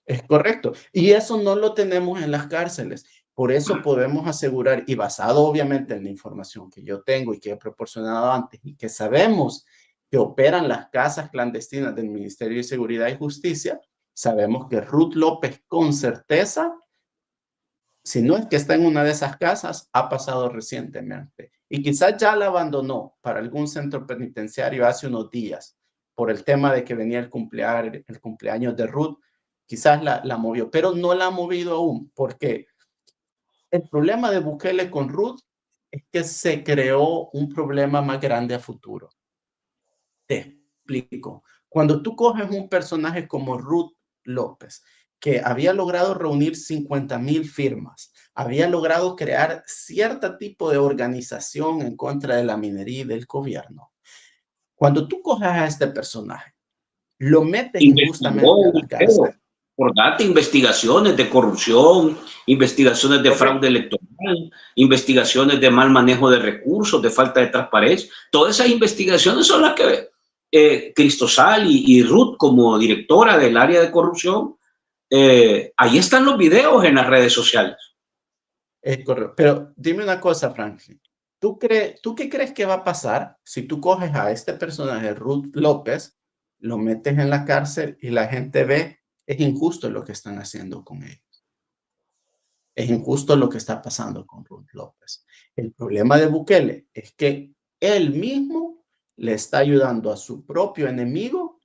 Es correcto. Y eso no lo tenemos en las cárceles. Por eso podemos asegurar, y basado obviamente en la información que yo tengo y que he proporcionado antes y que sabemos que operan las casas clandestinas del Ministerio de Seguridad y Justicia, sabemos que Ruth López con certeza si no es que está en una de esas casas, ha pasado recientemente. Y quizás ya la abandonó para algún centro penitenciario hace unos días por el tema de que venía el cumpleaños de Ruth. Quizás la movió, pero no la ha movido aún, porque el problema de Bukele con Ruth es que se creó un problema más grande a futuro. Te explico. Cuando tú coges un personaje como Ruth López, que había logrado reunir 50,000 firmas, había logrado crear cierto tipo de organización en contra de la minería y del gobierno. Cuando tú coges a este personaje, lo metes injustamente a Investigó, la cárcel. por data, investigaciones de corrupción, investigaciones de fraude electoral, investigaciones de mal manejo de recursos, de falta de transparencia. Todas esas investigaciones son las que Cristosal y Ruth, como directora del área de corrupción, ahí están los videos en las redes sociales. Es correcto. Pero dime una cosa, Franklin. ¿Tú qué crees que va a pasar si tú coges a este personaje, Ruth López, lo metes en la cárcel y la gente ve, es injusto lo que están haciendo con ellos? Es injusto lo que está pasando con Ruth López. El problema de Bukele es que él mismo le está ayudando a su propio enemigo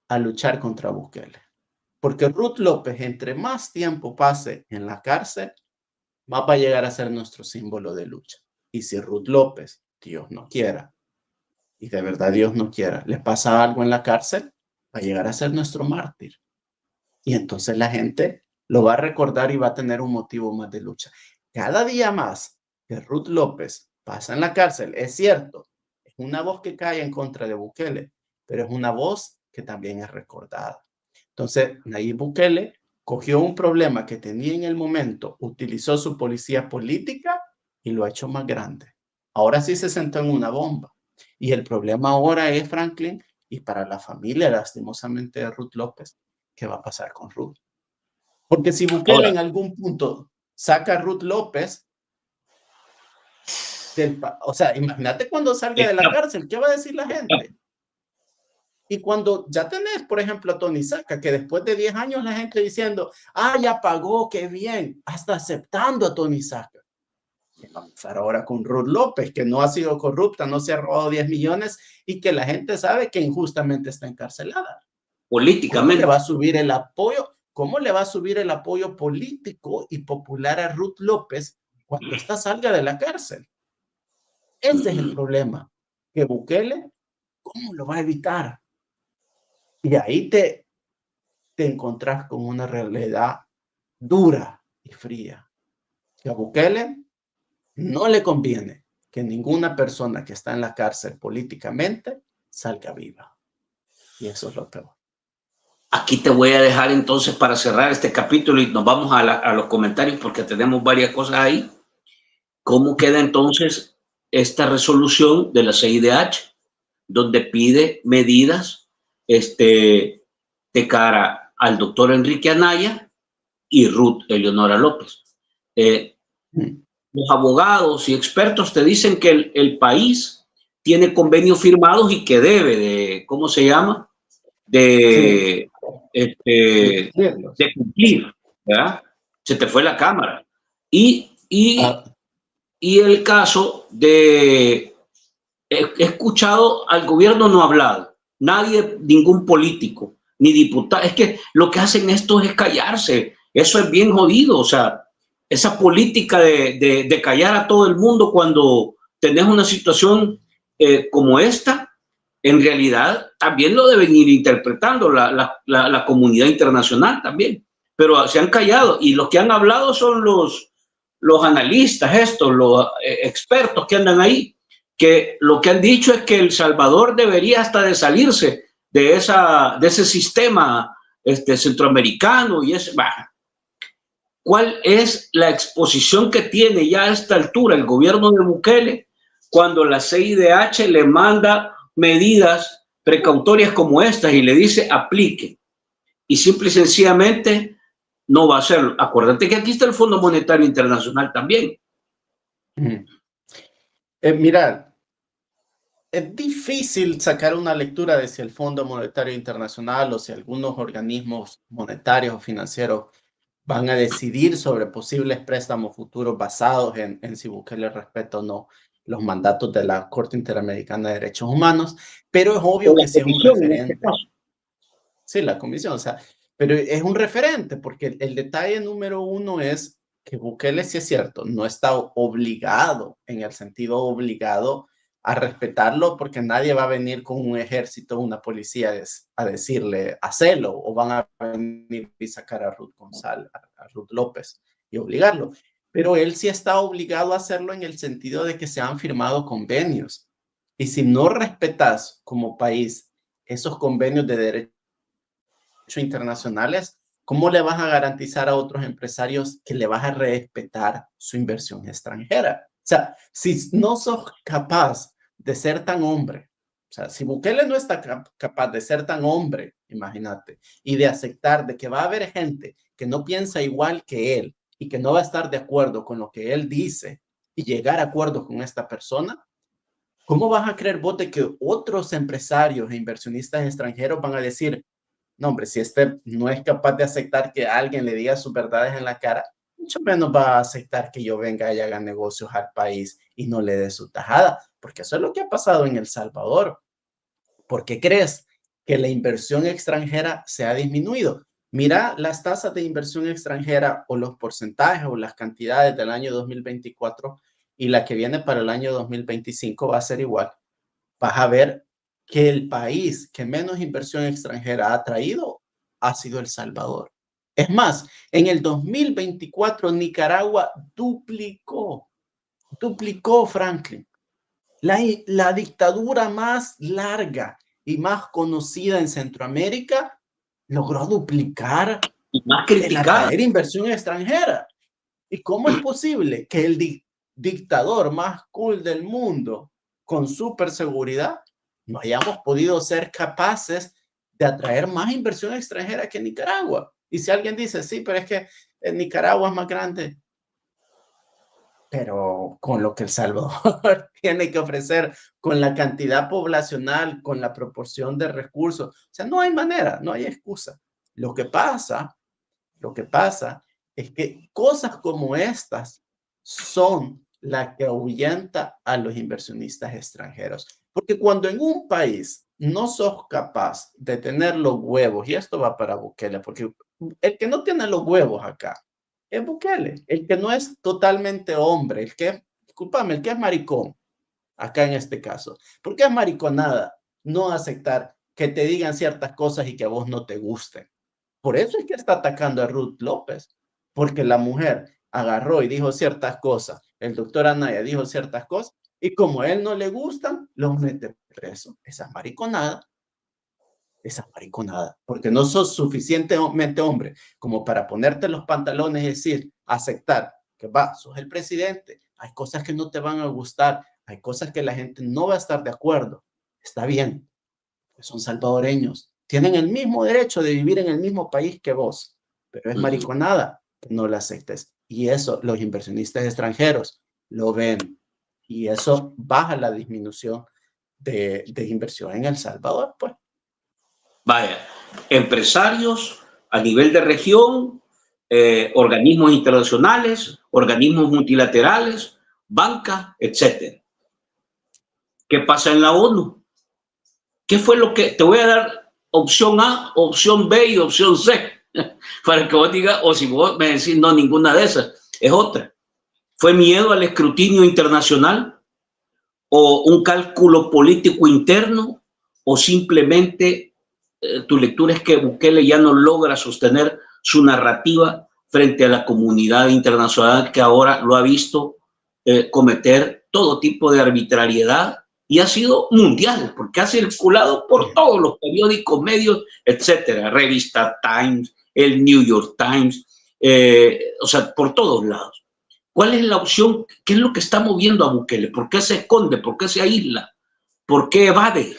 a luchar contra Bukele. Porque Ruth López, entre más tiempo pase en la cárcel, más va a llegar a ser nuestro símbolo de lucha. Y si Ruth López, Dios no quiera, y de verdad Dios no quiera, le pasa algo en la cárcel, va a llegar a ser nuestro mártir. Y entonces la gente lo va a recordar y va a tener un motivo más de lucha. Cada día más que Ruth López pasa en la cárcel, es cierto, es una voz que cae en contra de Bukele, pero es una voz que también es recordada. Entonces, Nayib Bukele cogió un problema que tenía en el momento, utilizó su policía política y lo ha hecho más grande. Ahora sí se sentó en una bomba. Y el problema ahora es, Franklin, y para la familia, lastimosamente, de Ruth López, ¿qué va a pasar con Ruth? Porque si Bukele Ahora, en algún punto saca a Ruth López, o sea, imagínate cuando salga de la cárcel, ¿qué va a decir la gente? Y cuando ya tenés, por ejemplo, a Tony Saca, que después de 10 años la gente diciendo, ya pagó, qué bien, hasta aceptando a Tony Saca. ¿Qué va a pasar ahora con Ruth López, que no ha sido corrupta, no se ha robado 10 millones y que la gente sabe que injustamente está encarcelada? ¿Cómo le va a políticamente. subir el apoyo? ¿Cómo le va a subir el apoyo político y popular a Ruth López cuando ésta salga de la cárcel? Ese es el problema. Que Bukele, ¿cómo lo va a evitar? Y ahí te encontrás con una realidad dura y fría. Que a Bukele no le conviene que ninguna persona que está en la cárcel políticamente salga viva. Y eso es lo peor. Aquí te voy a dejar entonces para cerrar este capítulo y nos vamos a los comentarios porque tenemos varias cosas ahí. ¿Cómo queda entonces esta resolución de la CIDH donde pide medidas de cara al doctor Enrique Anaya y Ruth Eleonora López? Mm. Los abogados y expertos te dicen que el país tiene convenios firmados y que debe de, ¿cómo se llama? Sí, De, cumplirlos. de cumplir, ¿verdad? Se te fue la cámara. Y, y, Ah, y el caso de, he escuchado al gobierno no hablado, nadie, ningún político, ni diputado, es que lo que hacen estos es callarse, eso es bien jodido, o sea, esa política de callar a todo el mundo cuando tenés una situación como esta, en realidad también lo deben ir interpretando la comunidad internacional también, pero se han callado y los que han hablado son los analistas, estos, los expertos que andan ahí, que lo que han dicho es que El Salvador debería hasta de salirse de ese sistema centroamericano y ese, bah, ¿cuál es la exposición que tiene ya a esta altura el gobierno de Bukele cuando la CIDH le manda medidas precautorias como estas y le dice aplique? Y simple y sencillamente no va a hacerlo. Acuérdate que aquí está el Fondo Monetario Internacional también. Mira, es difícil sacar una lectura de si el Fondo Monetario Internacional o si algunos organismos monetarios o financieros van a decidir sobre posibles préstamos futuros basados en si Bukele respeta o no los mandatos de la Corte Interamericana de Derechos Humanos, pero es obvio que sí es un referente. Sí, la comisión, o sea, pero es un referente, porque el detalle número uno es que Bukele, sí es cierto, no está obligado, en el sentido obligado a respetarlo, porque nadie va a venir con un ejército, una policía a decirle, hacelo, o van a venir y sacar a Ruth González, a Ruth López y obligarlo. Pero él sí está obligado a hacerlo en el sentido de que se han firmado convenios. Y si no respetas como país esos convenios de derechos internacionales, ¿cómo le vas a garantizar a otros empresarios que le vas a respetar su inversión extranjera? O sea, si no sos capaz de ser tan hombre, o sea, si Bukele no está capaz de ser tan hombre, imagínate, y de aceptar de que va a haber gente que no piensa igual que él y que no va a estar de acuerdo con lo que él dice y llegar a acuerdos con esta persona, ¿cómo vas a creer vos de que otros empresarios e inversionistas extranjeros van a decir, no, hombre, si este no es capaz de aceptar que alguien le diga sus verdades en la cara, mucho menos va a aceptar que yo venga y haga negocios al país y no le dé su tajada, porque eso es lo que ha pasado en El Salvador. ¿Por qué crees que la inversión extranjera se ha disminuido? Mira las tasas de inversión extranjera o los porcentajes o las cantidades del año 2024 y la que viene para el año 2025 va a ser igual. Vas a ver que el país que menos inversión extranjera ha traído ha sido El Salvador. Es más, en el 2024 Nicaragua duplicó Franklin. La dictadura más larga y más conocida en Centroamérica logró duplicar Y más el criticada. atraer inversión extranjera. ¿Y cómo es posible que el dictador más cool del mundo, con súper seguridad, no hayamos podido ser capaces de atraer más inversión extranjera que Nicaragua? Y si alguien dice, sí, pero es que Nicaragua es más grande, pero con lo que El Salvador tiene que ofrecer, con la cantidad poblacional, con la proporción de recursos, o sea, no hay manera, no hay excusa. Lo que pasa es que cosas como estas son las que ahuyenta a los inversionistas extranjeros. Porque cuando en un país no sos capaz de tener los huevos, y esto va para Bukele, porque el que no tiene los huevos acá es Bukele, el que no es totalmente hombre, discúlpame, el que es maricón, acá en este caso. Porque es mariconada no aceptar que te digan ciertas cosas y que a vos no te gusten. Por eso es que está atacando a Ruth López, porque la mujer agarró y dijo ciertas cosas, el doctor Anaya dijo ciertas cosas, y como a él no le gustan, los mete preso. Esa mariconada, porque no sos suficientemente hombre como para ponerte los pantalones y decir, aceptar que va, sos el presidente, hay cosas que no te van a gustar, hay cosas que la gente no va a estar de acuerdo. Está bien, son salvadoreños, tienen el mismo derecho de vivir en el mismo país que vos, pero es mariconada que no la aceptes. Y eso los inversionistas extranjeros lo ven y eso baja la disminución de inversión en El Salvador, pues. Vaya, empresarios a nivel de región, organismos internacionales, organismos multilaterales, banca, etcétera. ¿Qué pasa en la ONU? ¿Qué fue lo que te voy a dar? Opción A, opción B y opción C para que vos digas, o si vos me decís no, ninguna de esas, es otra. ¿Fue miedo al escrutinio internacional o un cálculo político interno o simplemente tu lectura es que Bukele ya no logra sostener su narrativa frente a la comunidad internacional que ahora lo ha visto cometer todo tipo de arbitrariedad y ha sido mundial, porque ha circulado por todos los periódicos, medios, etcétera, revista Times, el New York Times, o sea, por todos lados. ¿Cuál es la opción? ¿Qué es lo que está moviendo a Bukele? ¿Por qué se esconde? ¿Por qué se aísla? ¿Por qué evade?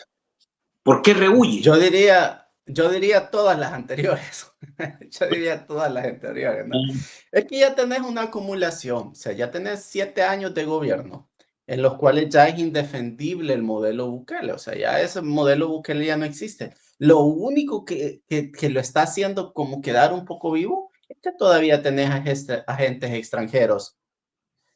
¿Por qué rehuye? Yo diría todas las anteriores. Yo diría todas las anteriores, ¿no? Es que ya tenés una acumulación, o sea, ya tenés 7 años de gobierno en los cuales ya es indefendible el modelo Bukele, o sea, ya ese modelo Bukele ya no existe. Lo único que lo está haciendo como quedar un poco vivo que todavía tenés agentes extranjeros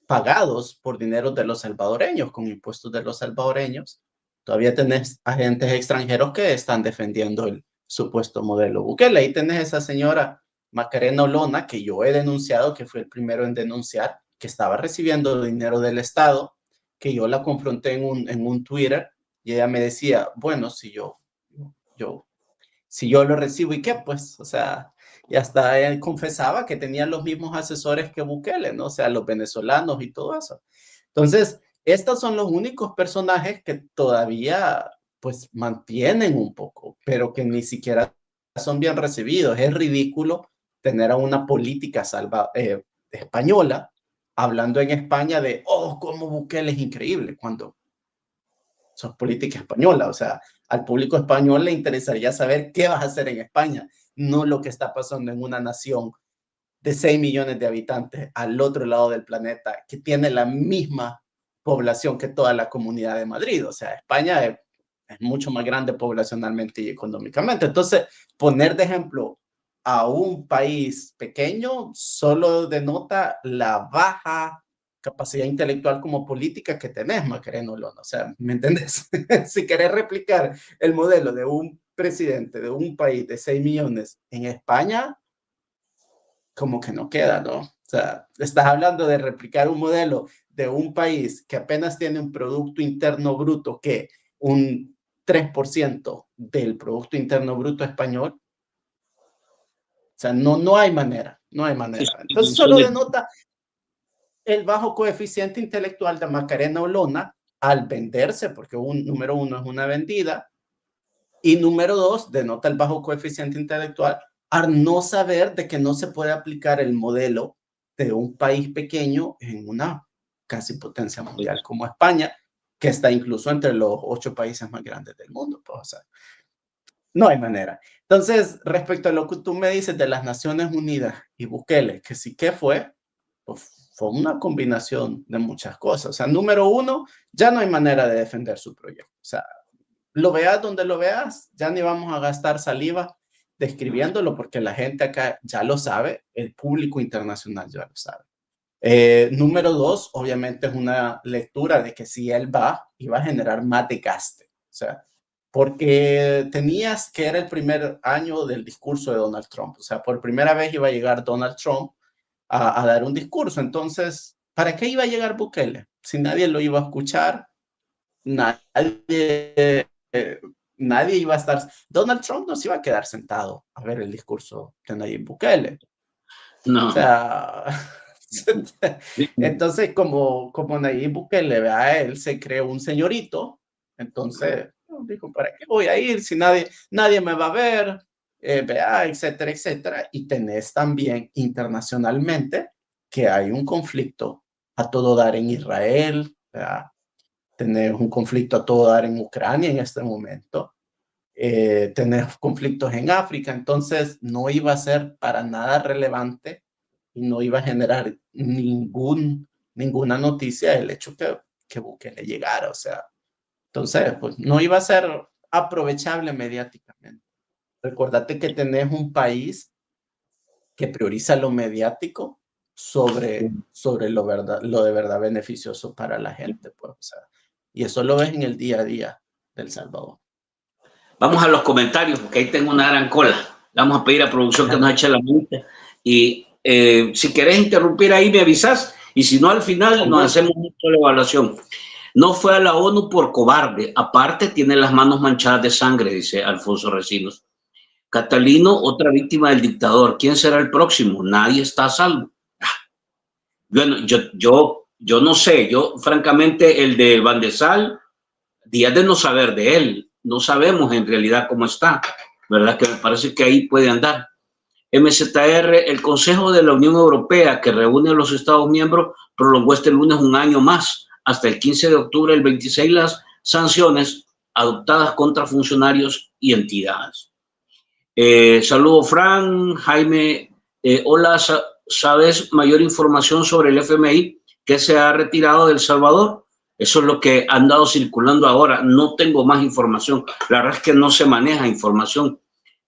pagados por dinero de los salvadoreños, con impuestos de los salvadoreños. Todavía tenés agentes extranjeros que están defendiendo el supuesto modelo Bukele. Ahí tenés esa señora Macarena Olona, que yo he denunciado, que fue el primero en denunciar, que estaba recibiendo dinero del Estado, que yo la confronté en un Twitter y ella me decía, bueno, si yo lo recibo, ¿y qué? Pues, o sea, y hasta él confesaba que tenía los mismos asesores que Bukele, ¿no? O sea, los venezolanos y todo eso. Entonces, estos son los únicos personajes que todavía, pues, mantienen un poco, pero que ni siquiera son bien recibidos. Es ridículo tener a una política española hablando en España de, oh, cómo Bukele es increíble, cuando sos política española. O sea, al público español le interesaría saber qué vas a hacer en España, no lo que está pasando en una nación de 6 millones de habitantes al otro lado del planeta, que tiene la misma población que toda la Comunidad de Madrid. O sea, España es mucho más grande poblacionalmente y económicamente. Entonces, poner de ejemplo a un país pequeño solo denota la baja capacidad intelectual como política que tenés, Macarena Olona. O sea, ¿me entendés? Si querés replicar el modelo de un presidente de un país de 6 millones en España, como que no queda, ¿no? O sea, estás hablando de replicar un modelo de un país que apenas tiene un Producto Interno Bruto, que un 3% del Producto Interno Bruto español. O sea, no hay manera, no hay manera. Entonces solo denota el bajo coeficiente intelectual de Macarena Olona al venderse, porque número uno es una vendida, y número dos, denota el bajo coeficiente intelectual al no saber de que no se puede aplicar el modelo de un país pequeño en una casi potencia mundial como España, que está incluso entre los 8 países más grandes del mundo. Pues, o sea, no hay manera. Entonces, respecto a lo que tú me dices de las Naciones Unidas y Bukele, que sí que fue, pues, fue una combinación de muchas cosas. O sea, número uno, ya no hay manera de defender su proyecto. O sea, lo veas donde lo veas, ya ni vamos a gastar saliva describiéndolo porque la gente acá ya lo sabe, el público internacional ya lo sabe. Número dos, obviamente es una lectura de que si él va, iba a generar más desgaste. O sea, porque tenías que era el primer año del discurso de Donald Trump. O sea, por primera vez iba a llegar Donald Trump a dar un discurso. Entonces, ¿para qué iba a llegar Bukele? Si nadie lo iba a escuchar, nadie iba a estar. Donald Trump no se iba a quedar sentado a ver el discurso de Nayib Bukele. No. O sea, entonces como Nayib Bukele, vea, él se creó un señorito, entonces dijo, ¿para qué voy a ir si nadie me va a ver? Vea, etcétera, etcétera. Y tenés también internacionalmente que hay un conflicto a todo dar en Israel, vea, tenés un conflicto a todo dar en Ucrania en este momento, tenés conflictos en África, entonces no iba a ser para nada relevante y no iba a generar ninguna noticia el hecho que Bukele llegara, o sea, entonces pues no iba a ser aprovechable mediáticamente. Recordate que tenés un país que prioriza lo mediático sobre lo de verdad beneficioso para la gente, pues, o sea, y eso lo ves en el día a día del Salvador. Vamos a los comentarios, porque ahí tengo una gran cola. Vamos a pedir a producción que nos eche la multa. Y si querés interrumpir ahí, me avisas. Y si no, al final nos hacemos una sola evaluación. No fue a la ONU por cobarde. Aparte, tiene las manos manchadas de sangre, dice Alfonso Recinos. Catalino, otra víctima del dictador. ¿Quién será el próximo? Nadie está a salvo. Bueno, yo no sé. Yo, francamente, el de Van de Sal, días de no saber de él. No sabemos en realidad cómo está, ¿verdad? Que me parece que ahí puede andar. MZR, el Consejo de la Unión Europea, que reúne a los Estados miembros, prolongó este lunes un año más, hasta el 15 de octubre del 26, las sanciones adoptadas contra funcionarios y entidades. Saludo, Fran. Jaime, hola, ¿sabes mayor información sobre el FMI que se ha retirado de El Salvador? Eso es lo que han dado circulando ahora. No tengo más información. La verdad es que no se maneja información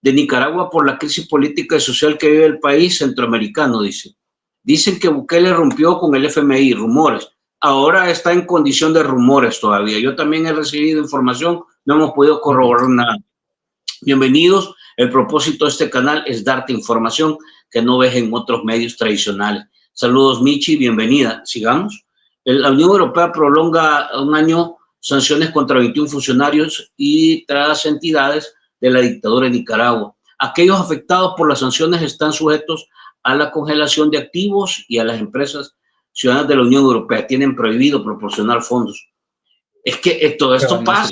de Nicaragua por la crisis política y social que vive el país centroamericano, dice. Dicen que Bukele rompió con el FMI, rumores. Ahora está en condición de rumores todavía. Yo también he recibido información, no hemos podido corroborar nada. Bienvenidos. El propósito de este canal es darte información que no ves en otros medios tradicionales. Saludos, Michi, bienvenida. Sigamos. La Unión Europea prolonga un año sanciones contra 21 funcionarios y tras entidades de la dictadura de Nicaragua. Aquellos afectados por las sanciones están sujetos a la congelación de activos y a las empresas ciudadanas de la Unión Europea tienen prohibido proporcionar fondos. Es que esto pasa,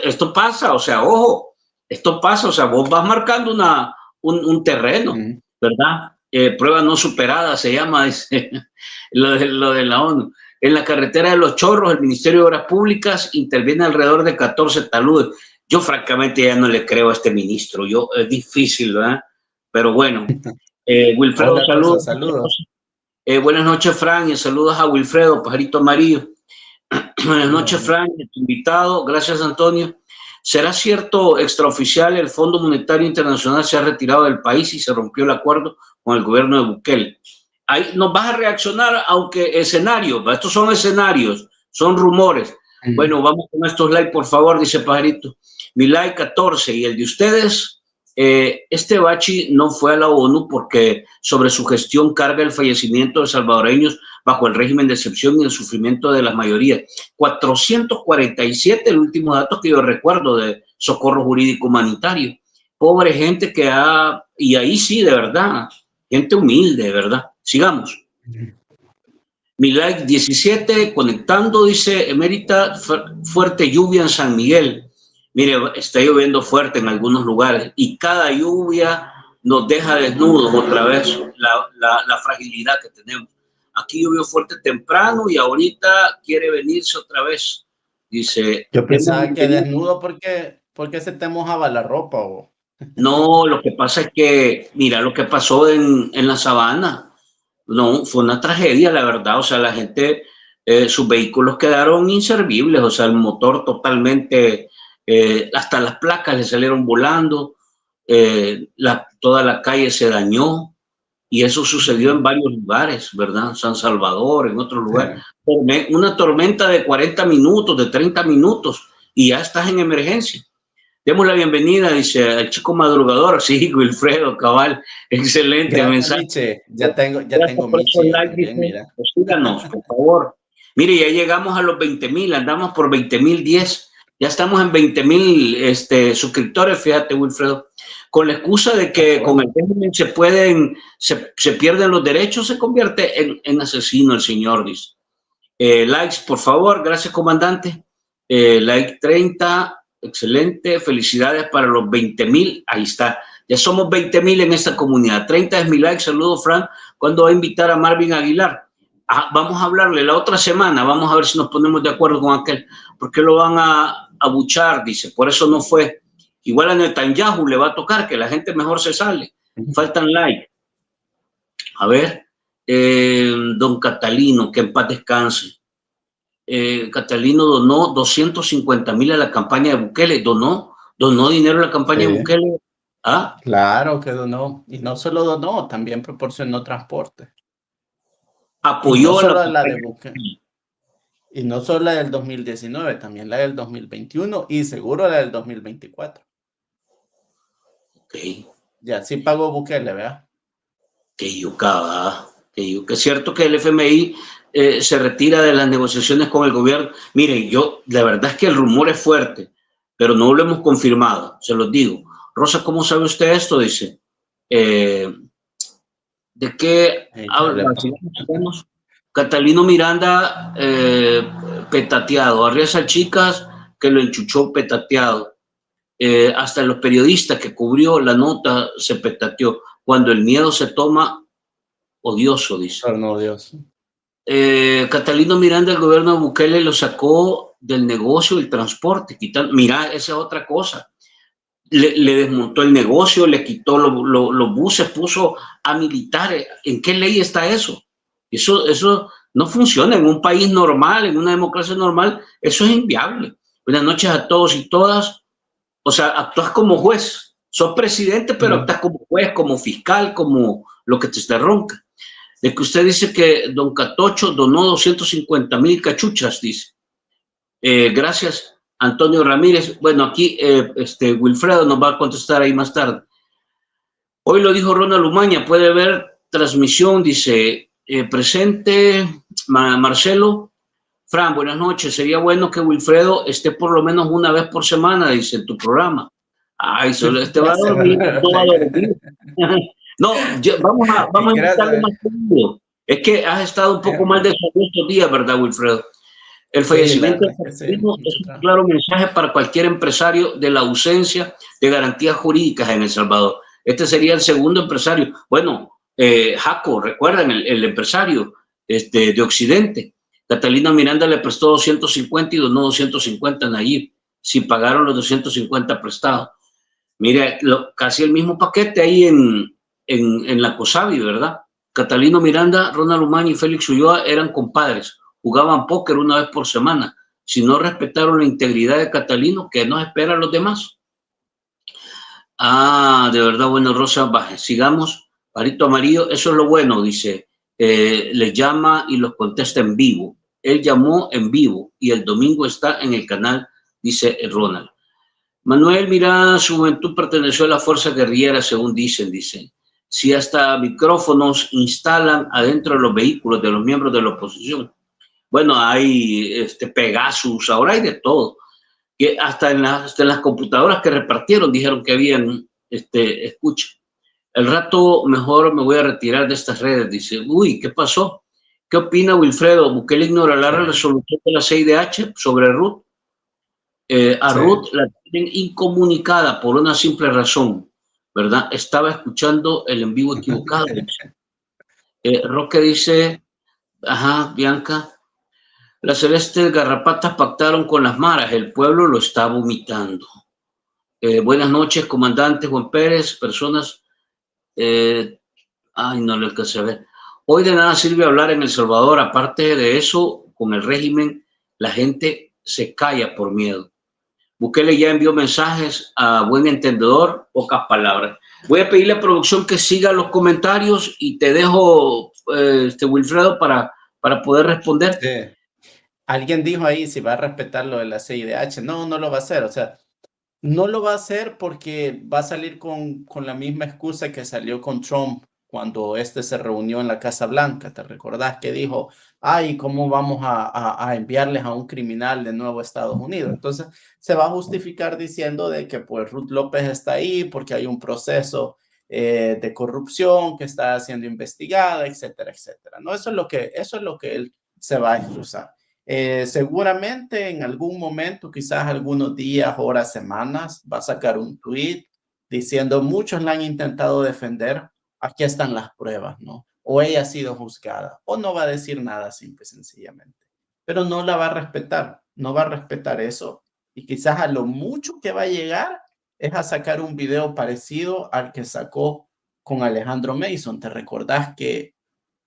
esto pasa, o sea, ojo, esto pasa, o sea, vos vas marcando un terreno, ¿verdad? Prueba no superada se llama lo de la ONU. En la carretera de Los Chorros, el Ministerio de Obras Públicas interviene alrededor de 14 taludes. Yo francamente ya no le creo a este ministro, es difícil, ¿verdad? Pero bueno, Wilfredo, hola, saludos. Saludos. Buenas noches, Fran, y saludos a Wilfredo, pajarito amarillo. Buenas noches, Fran, tu invitado. Gracias, Antonio. ¿Será cierto, extraoficial, el Fondo Monetario Internacional se ha retirado del país y se rompió el acuerdo con el gobierno de Bukele? Ahí nos vas a reaccionar, aunque escenarios, estos son escenarios, son rumores. Bueno, vamos con estos likes, por favor, dice Pajarito. Mi like 14 y el de ustedes. Este Bachi no fue a la ONU porque sobre su gestión carga el fallecimiento de salvadoreños bajo el régimen de excepción y el sufrimiento de la mayoría. 447, el último dato que yo recuerdo de socorro jurídico humanitario. Pobre gente que ha, y ahí sí, de verdad, gente humilde, de verdad. Sigamos. Mi like 17, conectando, dice Emérita, fuerte lluvia en San Miguel. Mire, está lloviendo fuerte en algunos lugares y cada lluvia nos deja desnudos otra vez la fragilidad que tenemos. Aquí llovió fuerte temprano y ahorita quiere venirse otra vez. Dice. Yo pensaba que desnudo porque se te mojaba la ropa. ¿O? No, lo que pasa es que, mira lo que pasó en la sabana. No, fue una tragedia, la verdad. O sea, la gente, sus vehículos quedaron inservibles. O sea, el motor totalmente, hasta las placas le salieron volando. Toda la calle se dañó. Y eso sucedió en varios lugares, ¿verdad? San Salvador, en otros lugares. Sí. Una tormenta de 40 minutos, de 30 minutos, y ya estás en emergencia. Demos la bienvenida, dice el chico madrugador. Sí, Wilfredo, cabal, excelente. Gracias, mensaje. Miche. Ya tengo Miche. Mira. Pues síganos, por favor. Mire, ya llegamos a los 20,000, andamos por 20,010. Ya estamos en 20,000 suscriptores, fíjate, Wilfredo. Con la excusa de que con el régimen se pierden los derechos, se convierte en asesino el señor, dice. Likes, por favor, gracias, comandante. Like 30, excelente. Felicidades para los 20,000, ahí está. Ya somos 20,000 en esta comunidad. 30 es mi like, saludos, Frank. ¿Cuándo va a invitar a Marvin Aguilar? Vamos a hablarle la otra semana, vamos a ver si nos ponemos de acuerdo con aquel. ¿Por qué lo van a abuchar? Dice, por eso no fue. Igual a Netanyahu le va a tocar, que la gente mejor se sale. Faltan like. A ver, don Catalino, que en paz descanse. Catalino donó 250,000 a la campaña de Bukele. Donó dinero a la campaña de Bukele. ¿Ah? Claro que donó. Y no solo donó, también proporcionó transporte. Apoyó no la de Bukele. Y no solo la del 2019, también la del 2021 y seguro la del 2024. Ok. Ya, sí pagó Bukele, ¿verdad? Que es cierto que el FMI se retira de las negociaciones con el gobierno. Mire, la verdad es que el rumor es fuerte, pero no lo hemos confirmado, se los digo. Rosa, ¿cómo sabe usted esto? Dice. ¿De qué habla? Catalino Miranda, petateado. Arriesga chicas que lo enchuchó petateado. Hasta los periodistas que cubrió la nota se petateó. Cuando el miedo se toma, odioso, dice. No, odioso. Catalino Miranda, el gobierno de Bukele lo sacó del negocio del transporte. Mira, esa es otra cosa. Le desmontó el negocio, le quitó los buses, puso a militares. ¿En qué ley está eso? Eso no funciona en un país normal, en una democracia normal. Eso es inviable. Buenas noches a todos y todas. O sea, actúas como juez. Sos presidente, pero actás como juez, como fiscal, como lo que te ronca. De que usted dice que don Catocho donó 250,000 cachuchas, dice. Gracias, Antonio Ramírez. Bueno, aquí Wilfredo nos va a contestar ahí más tarde. Hoy lo dijo Ronald Umaña, puede ver transmisión, dice, presente Marcelo. Fran, buenas noches. Sería bueno que Wilfredo esté por lo menos una vez por semana, dice, en tu programa. Ay, solo va a dormir, no va a dormir. No, vamos a invitarlo más seguido. Es que has estado un poco mal de salud estos días, ¿verdad, Wilfredo? El fallecimiento de Catalino es un claro mensaje para cualquier empresario de la ausencia de garantías jurídicas en El Salvador. Este sería el segundo empresario. Bueno, Jaco, recuerdan, el empresario de Occidente. Catalina Miranda le prestó 250 y donó 250 a Nayib, si pagaron los 250 prestados. Mire, casi el mismo paquete ahí en la COSAVI, ¿verdad? Catalino Miranda, Ronald Umaña y Félix Ulloa eran compadres, jugaban póker una vez por semana. Si no respetaron la integridad de Catalino, ¿qué nos espera a los demás? Ah, de verdad, bueno, Rosa, baje. Sigamos. Parito Amarillo, eso es lo bueno, dice. Les llama y los contesta en vivo. Él llamó en vivo y el domingo está en el canal, dice Ronald. Manuel, mira, su juventud perteneció a la fuerza guerrillera, según dicen. Si hasta micrófonos instalan adentro de los vehículos de los miembros de la oposición. Bueno, hay Pegasus, ahora hay de todo. Que hasta en las computadoras que repartieron dijeron que habían, escucha. El rato mejor me voy a retirar de estas redes, dice. Uy, ¿qué pasó? ¿Qué opina Wilfredo? ¿Bukele ignorará la resolución de la CIDH sobre Ruth? A Ruth la tienen incomunicada por una simple razón, ¿verdad? Estaba escuchando el en vivo equivocado. Roque dice, ajá, Bianca, las celestes garrapatas pactaron con las maras, el pueblo lo está vomitando. Buenas noches, comandante Juan Pérez, personas. Ay, no le alcancé a ver. Hoy de nada sirve hablar en El Salvador, aparte de eso, con el régimen, la gente se calla por miedo. Bukele ya envió mensajes a buen entendedor, pocas palabras. Voy a pedirle a producción que siga los comentarios y te dejo, Wilfredo, para poder responder. Sí. Alguien dijo ahí si va a respetar lo de la CIDH. No, no lo va a hacer. O sea, no lo va a hacer porque va a salir con la misma excusa que salió con Trump cuando se reunió en la Casa Blanca. ¿Te recordás que dijo, ay, ¿cómo vamos a enviarles a un criminal de nuevo a Estados Unidos? Entonces, se va a justificar diciendo de que pues Ruth López está ahí porque hay un proceso de corrupción que está siendo investigada, etcétera, etcétera. ¿No? Eso es lo que él se va a excusar. Seguramente en algún momento, quizás algunos días, horas, semanas, va a sacar un tweet diciendo muchos la han intentado defender, aquí están las pruebas, ¿no? O ella ha sido juzgada, o no va a decir nada simple y sencillamente, pero no la va a respetar, no va a respetar eso, y quizás a lo mucho que va a llegar es a sacar un video parecido al que sacó con Alejandro Mason. ¿Te recordás que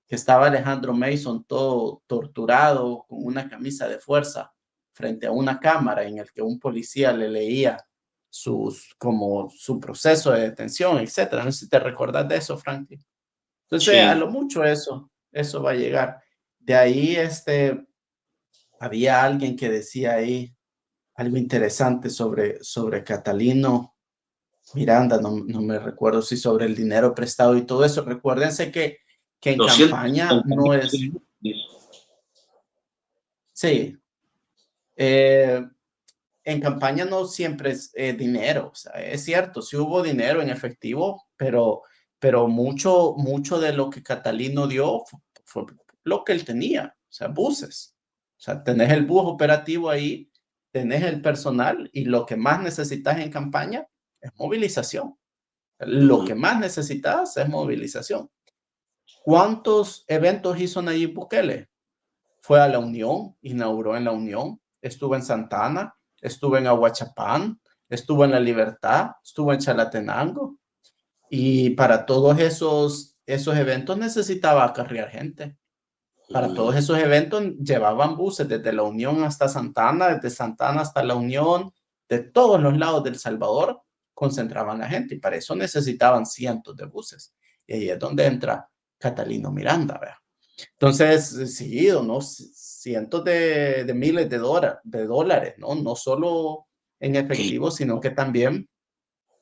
estaba Alejandro Mason todo torturado con una camisa de fuerza frente a una cámara en el que un policía le leía como su proceso de detención, etcétera? No sé si te recordás de eso, Franklin. Entonces, sí, a lo mucho eso va a llegar. De ahí, había alguien que decía ahí algo interesante sobre Catalino Miranda, no me recuerdo si sobre el dinero prestado y todo eso. Recuérdense que en campaña no es... Sí. En campaña no siempre es dinero. O sea, es cierto, sí hubo dinero en efectivo, pero mucho de lo que Catalino dio fue lo que él tenía. O sea, buses. O sea, tenés el bus operativo ahí, tenés el personal y lo que más necesitas en campaña es movilización. Lo que más necesitas es movilización. ¿Cuántos eventos hizo Nayib Bukele? Fue a la Unión, inauguró en la Unión, estuvo en Santa Ana, estuvo en Aguachapán, estuvo en La Libertad, estuvo en Chalatenango. Y para todos esos eventos necesitaba acarrear gente. Para todos esos eventos llevaban buses desde la Unión hasta Santa Ana, desde Santa Ana hasta la Unión, de todos los lados del Salvador, concentraban la gente y para eso necesitaban cientos de buses. Y ahí es donde entra Catalino Miranda, ¿verdad? Entonces, sí, ¿no? Cientos de miles de dólares, ¿no? No solo en efectivo, sino que también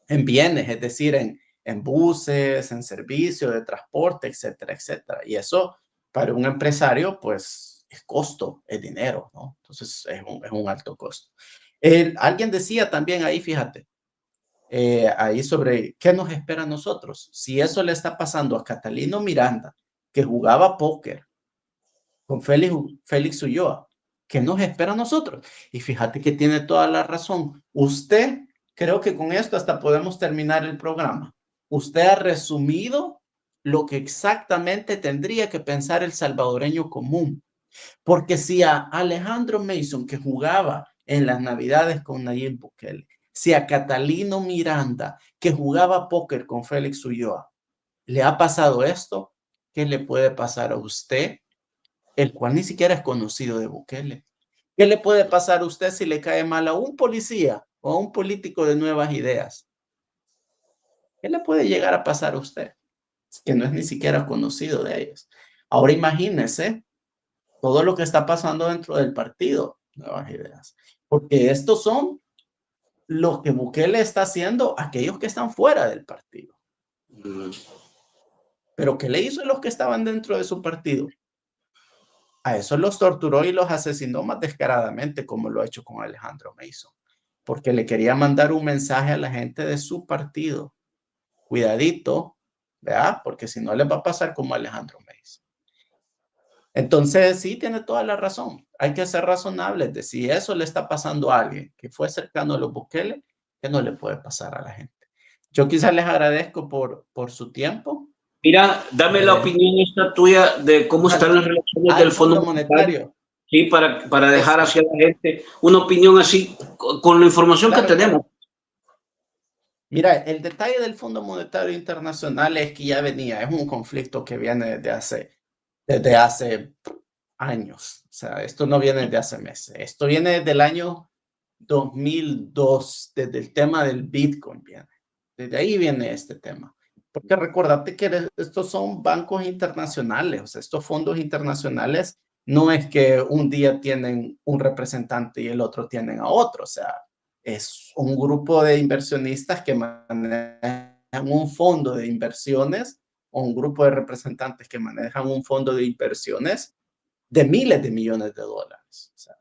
en bienes, es decir, en buses, en servicios de transporte, etcétera, etcétera. Y eso para un empresario, pues, es costo, es dinero, ¿no? Entonces, es un alto costo. Alguien decía también ahí, fíjate, ahí sobre qué nos espera a nosotros. Si eso le está pasando a Catalino Miranda, que jugaba póker con Félix Ulloa, ¿qué nos espera a nosotros? Y fíjate que tiene toda la razón. Usted, creo que con esto hasta podemos terminar el programa. Usted ha resumido lo que exactamente tendría que pensar el salvadoreño común. Porque si a Alejandro Mason, que jugaba en las Navidades con Nayib Bukele, si a Catalino Miranda, que jugaba póker con Félix Ulloa, le ha pasado esto, ¿qué le puede pasar a usted, el cual ni siquiera es conocido de Bukele? ¿Qué le puede pasar a usted si le cae mal a un policía o a un político de nuevas ideas? ¿Qué le puede llegar a pasar a usted? Que no es ni siquiera conocido de ellos. Ahora imagínese todo lo que está pasando dentro del partido, Nuevas Ideas. Porque estos son los que Bukele está haciendo a aquellos que están fuera del partido. Pero ¿qué le hizo a los que estaban dentro de su partido? A eso los torturó y los asesinó más descaradamente, como lo ha hecho con Alejandro Mason. Porque le quería mandar un mensaje a la gente de su partido. Cuidadito, ¿verdad? Porque si no les va a pasar como Alejandro Mason. Entonces, sí, tiene toda la razón. Hay que ser razonables de si eso le está pasando a alguien que fue cercano a los Bukele, que no le puede pasar a la gente. Yo quizás les agradezco por su tiempo. Mira, dame la opinión esta tuya de cómo están las relaciones del Fondo Monetario. Sí, para dejar hacia la gente una opinión así con la información que tenemos. Mira, el detalle del Fondo Monetario Internacional es que ya venía, es un conflicto que viene desde hace años. O sea, esto no viene de hace meses. Esto viene desde el año 2002, desde el tema del Bitcoin viene. Desde ahí viene este tema. Porque recordate que estos son bancos internacionales, o sea, estos fondos internacionales no es que un día tienen un representante y el otro tienen a otro, o sea, es un grupo de inversionistas que manejan un fondo de inversiones o un grupo de representantes que manejan un fondo de inversiones de miles de millones de dólares. O sea,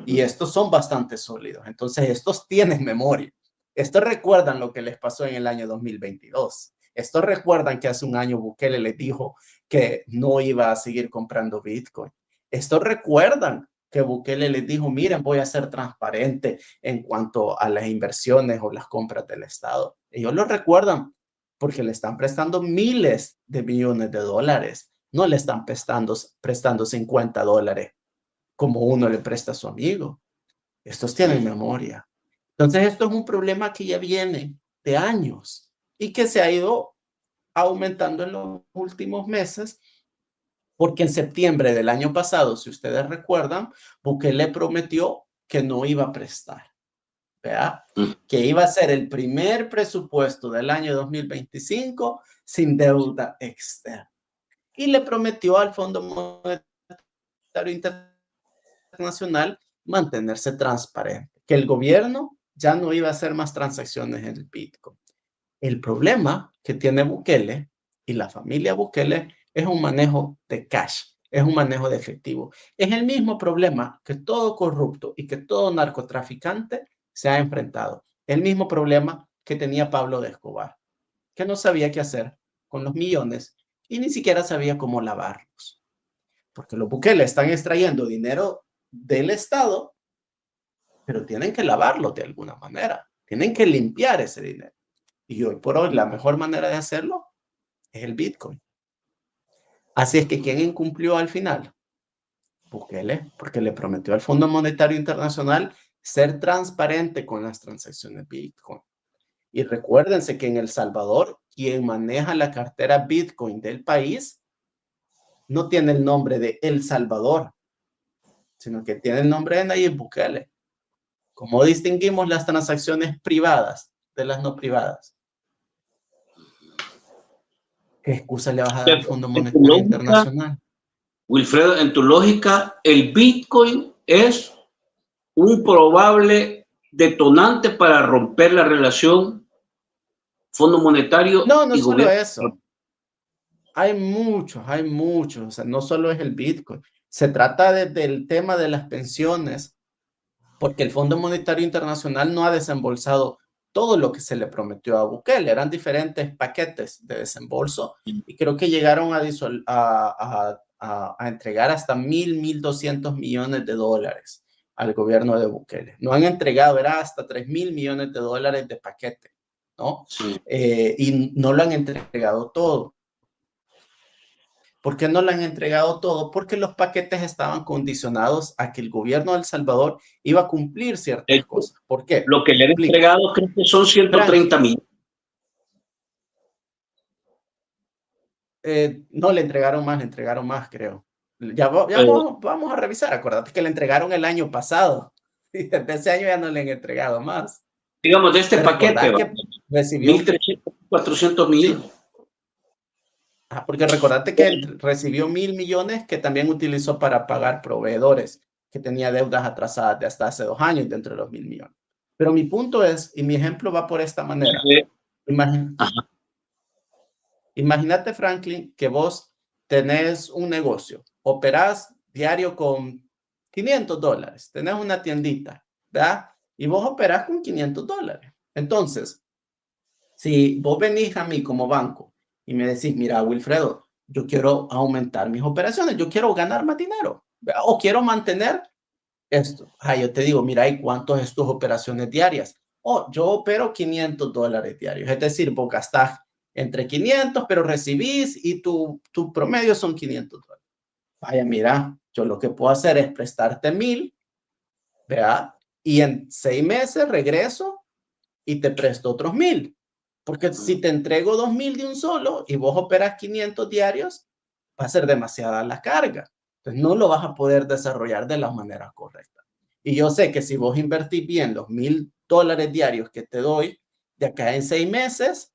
y estos son bastante sólidos. Entonces, estos tienen memoria. Estos recuerdan lo que les pasó en el año 2022. Estos recuerdan que hace un año Bukele les dijo que no iba a seguir comprando Bitcoin. Estos recuerdan que Bukele les dijo, miren, voy a ser transparente en cuanto a las inversiones o las compras del Estado. Ellos lo recuerdan porque le están prestando miles de millones de dólares. No le están prestando $50 como uno le presta a su amigo. Estos tienen memoria. Entonces, esto es un problema que ya viene de años y que se ha ido aumentando en los últimos meses, porque en septiembre del año pasado, si ustedes recuerdan, Bukele prometió que no iba a prestar, ¿verdad? Que iba a ser el primer presupuesto del año 2025 sin deuda externa. Y le prometió al Fondo Monetario Internacional mantenerse transparente, que el gobierno ya no iba a hacer más transacciones en el Bitcoin. El problema que tiene Bukele y la familia Bukele es un manejo de cash, es un manejo de efectivo. Es el mismo problema que todo corrupto y que todo narcotraficante se ha enfrentado. El mismo problema que tenía Pablo de Escobar, que no sabía qué hacer con los millones y ni siquiera sabía cómo lavarlos. Porque los Bukele están extrayendo dinero del Estado, pero tienen que lavarlo de alguna manera. Tienen que limpiar ese dinero. Y hoy por hoy la mejor manera de hacerlo es el Bitcoin. Así es que ¿quién incumplió al final? Bukele, porque le prometió al Fondo Monetario Internacional ser transparente con las transacciones Bitcoin. Y recuérdense que en El Salvador, quien maneja la cartera Bitcoin del país no tiene el nombre de El Salvador, sino que tiene el nombre de Nayib Bukele. ¿Cómo distinguimos las transacciones privadas de las no privadas. ¿Qué excusa le vas a dar al Fondo Monetario Internacional? Wilfredo, en tu lógica, el Bitcoin es un probable detonante para romper la relación Fondo Monetario No y solo gobierno. eso. Hay muchos. O sea, no solo es el Bitcoin. Se trata del tema de las pensiones, porque el Fondo Monetario Internacional no ha desembolsado todo lo que se le prometió a Bukele. Eran diferentes paquetes de desembolso y creo que llegaron a entregar hasta 1.200 millones de dólares al gobierno de Bukele. No han entregado, era hasta 3.000 millones de dólares de paquete, ¿no? Sí. Y no lo han entregado todo. ¿Por qué no le han entregado todo? Porque los paquetes estaban condicionados a que el gobierno de El Salvador iba a cumplir ciertas cosas. ¿Por qué? Lo que le han entregado creo que son 130 millones. No, le entregaron más, creo. Ya vamos a revisar. Acuérdate que le entregaron el año pasado. Y desde ese año ya no le han entregado más. Digamos, de este paquete, que recibió 1.300, 400 millones. Sí. Porque recordate que recibió 1.000 millones que también utilizó para pagar proveedores que tenía deudas atrasadas de hasta hace 2 años dentro de los 1.000 millones. Pero mi punto es, y mi ejemplo va por esta manera. Imagínate, Franklin, que vos tenés un negocio, operás diario con $500, tenés una tiendita, ¿verdad? Y vos operás con $500. Entonces, si vos venís a mí como banco y me decís, mira, Wilfredo, yo quiero aumentar mis operaciones, yo quiero ganar más dinero, ¿verdad? O quiero mantener esto. Yo te digo, mira, ¿y cuántos es tus operaciones diarias? Yo opero $500 diarios, es decir, vos gastás entre 500, pero recibís y tu promedio son $500. Mira, yo lo que puedo hacer es prestarte 1.000, ¿verdad? Y en 6 meses regreso y te presto otros 1.000. Porque si te entrego 2.000 de un solo y vos operas 500 diarios, va a ser demasiada la carga. Entonces no lo vas a poder desarrollar de la manera correcta. Y yo sé que si vos invertís bien los $1.000 diarios que te doy, de acá en 6 meses,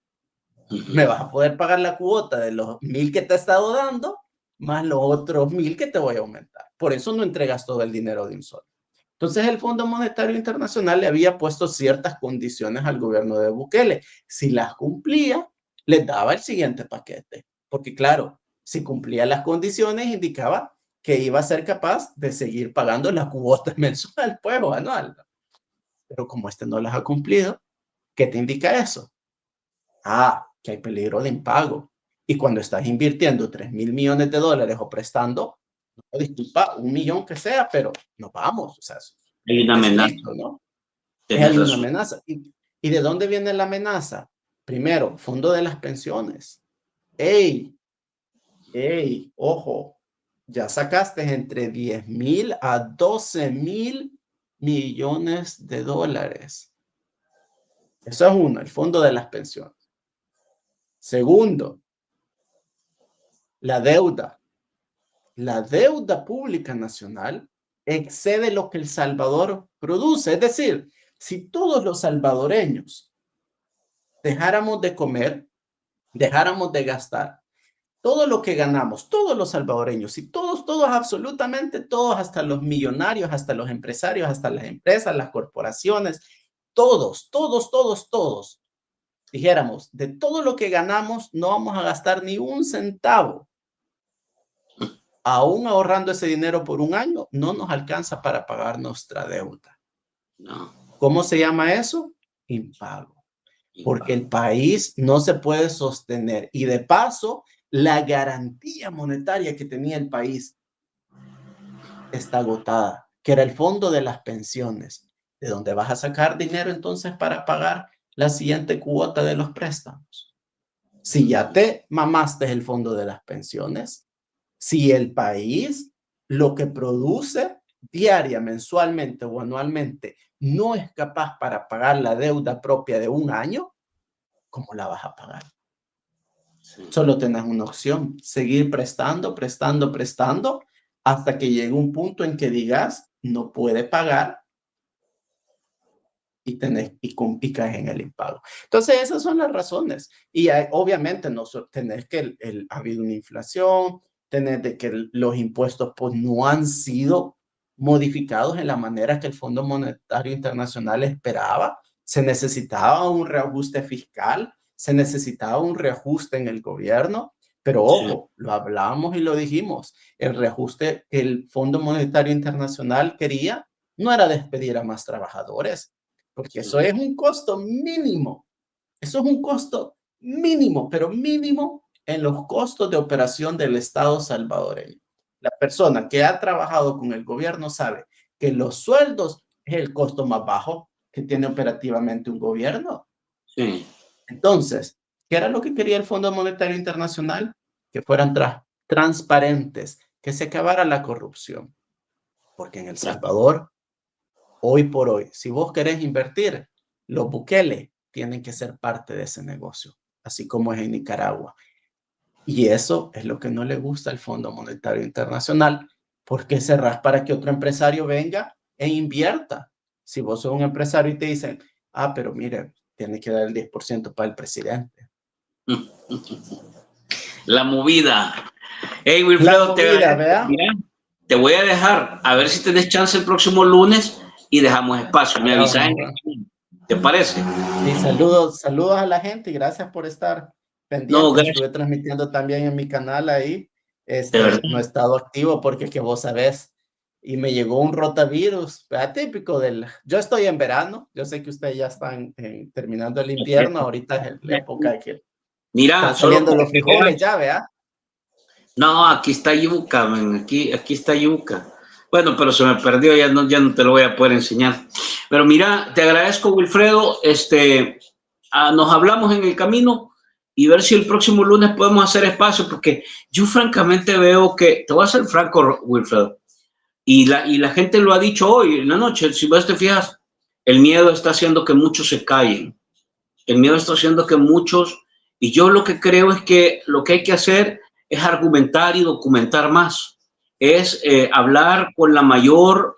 me vas a poder pagar la cuota de los 1.000 que te he estado dando, más los otros 1.000 que te voy a aumentar. Por eso no entregas todo el dinero de un solo. Entonces el Fondo Monetario Internacional le había puesto ciertas condiciones al gobierno de Bukele. Si las cumplía, les daba el siguiente paquete. Porque claro, si cumplía las condiciones, indicaba que iba a ser capaz de seguir pagando la cuota mensual, pues, o anual. Pero como este no las ha cumplido, ¿qué te indica eso? Que hay peligro de impago. Y cuando estás invirtiendo 3.000 millones de dólares o prestando, no, disculpa, 1 millón que sea, pero nos vamos. O sea, hay una amenaza. ¿no? Hay una amenaza. ¿Y de dónde viene la amenaza? Primero, fondo de las pensiones. ¡Ey! Ojo, ya sacaste entre 10.000 a 12.000 millones de dólares. Eso es uno, el fondo de las pensiones. Segundo, la deuda. La deuda pública nacional excede lo que El Salvador produce. Es decir, si todos los salvadoreños dejáramos de comer, dejáramos de gastar, todo lo que ganamos, todos los salvadoreños, y todos, absolutamente todos, hasta los millonarios, hasta los empresarios, hasta las empresas, las corporaciones, todos, dijéramos, de todo lo que ganamos, no vamos a gastar ni un centavo. Aún ahorrando ese dinero por un año, no nos alcanza para pagar nuestra deuda. No. ¿Cómo se llama eso? Impago. Porque el país no se puede sostener. Y de paso, la garantía monetaria que tenía el país está agotada, que era el fondo de las pensiones. ¿De dónde vas a sacar dinero entonces para pagar la siguiente cuota de los préstamos? Si ya te mamaste el fondo de las pensiones, si el país lo que produce diaria, mensualmente o anualmente no es capaz para pagar la deuda propia de un año, ¿cómo la vas a pagar? Sí. Solo tenés una opción, seguir prestando, hasta que llegue un punto en que digas, no puede pagar y caes en el impago. Entonces, esas son las razones. Y obviamente tenés que ha habido una inflación, tenés de que los impuestos pues no han sido modificados en la manera que el Fondo Monetario Internacional esperaba. Se necesitaba un reajuste fiscal, se necesitaba un reajuste en el gobierno, pero ojo, lo hablábamos y lo dijimos, el reajuste que el Fondo Monetario Internacional quería no era despedir a más trabajadores, porque eso es un costo mínimo. Eso es un costo mínimo, pero mínimo en los costos de operación del Estado salvadoreño. La persona que ha trabajado con el gobierno sabe que los sueldos es el costo más bajo que tiene operativamente un gobierno. Sí. Entonces, ¿qué era lo que quería el Fondo Monetario Internacional? Que fueran transparentes, que se acabara la corrupción. Porque en El Salvador, hoy por hoy, si vos querés invertir, los Bukele tienen que ser parte de ese negocio, así como es en Nicaragua. Y eso es lo que no le gusta al Fondo Monetario Internacional, porque cerrás para que otro empresario venga e invierta. Si vos sos un empresario y te dicen, pero mire, tiene que dar el 10% para el presidente. La movida. Hey, Wilfredo, te voy a dejar a ver si tenés chance el próximo lunes y dejamos espacio. Me avisas. ¿Te parece? Y saludos a la gente y gracias por estar pendiente. No, estuve transmitiendo también en mi canal ahí. No he estado activo porque que vos sabés. Y me llegó un rotavirus, atípico yo estoy en verano, yo sé que ustedes ya están terminando el invierno, ahorita es la época que están saliendo los frijoles ya, ¿vea? No, aquí está yuca, man. Aquí está yuca. Bueno, pero se me perdió, ya no te lo voy a poder enseñar. Pero mira, te agradezco, Wilfredo. Nos hablamos en el camino y ver si el próximo lunes podemos hacer espacio, porque yo francamente veo que, te voy a ser franco, Wilfredo, y la gente lo ha dicho hoy en la noche, si vos te fijas, el miedo está haciendo que muchos se callen. El miedo está haciendo que muchos, y yo lo que creo es que lo que hay que hacer es argumentar y documentar más, es hablar con la mayor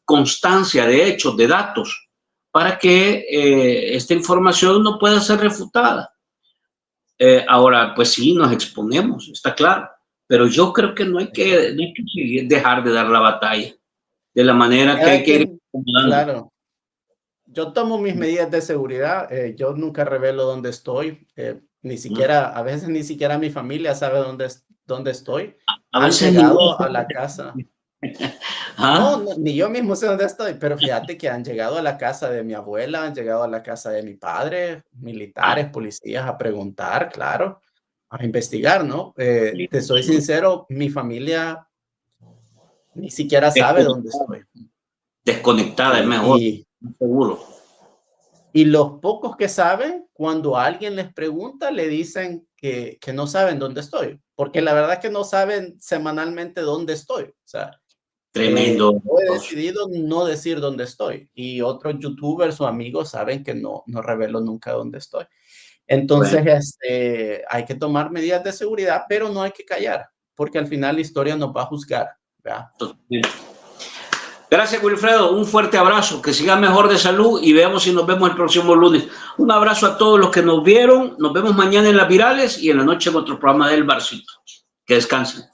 constancia de hechos, de datos, para que esta información no pueda ser refutada. Ahora, pues sí, nos exponemos, está claro, pero yo creo que no hay que dejar de dar la batalla de la manera que hay que ir. Claro. Yo tomo mis medidas de seguridad, yo nunca revelo dónde estoy, ni siquiera, a veces ni siquiera mi familia sabe dónde estoy. Han llegado a la casa. No, ni yo mismo sé dónde estoy, pero fíjate que han llegado a la casa de mi abuela, han llegado a la casa de mi padre, militares, policías, a preguntar, claro, a investigar, ¿no? Te soy sincero, mi familia ni siquiera sabe dónde estoy. Desconectada es mejor, seguro. Y los pocos que saben, cuando alguien les pregunta, le dicen que no saben dónde estoy, porque la verdad es que no saben semanalmente dónde estoy. O sea, tremendo. Yo he decidido no decir dónde estoy y otros youtubers o amigos saben que no revelo nunca dónde estoy. Entonces, bueno, hay que tomar medidas de seguridad, pero no hay que callar, porque al final la historia nos va a juzgar, ¿verdad? Gracias, Wilfredo. Un fuerte abrazo. Que siga mejor de salud y veamos si nos vemos el próximo lunes. Un abrazo a todos los que nos vieron. Nos vemos mañana en Las Virales y en la noche en otro programa del Barcito. Que descansen.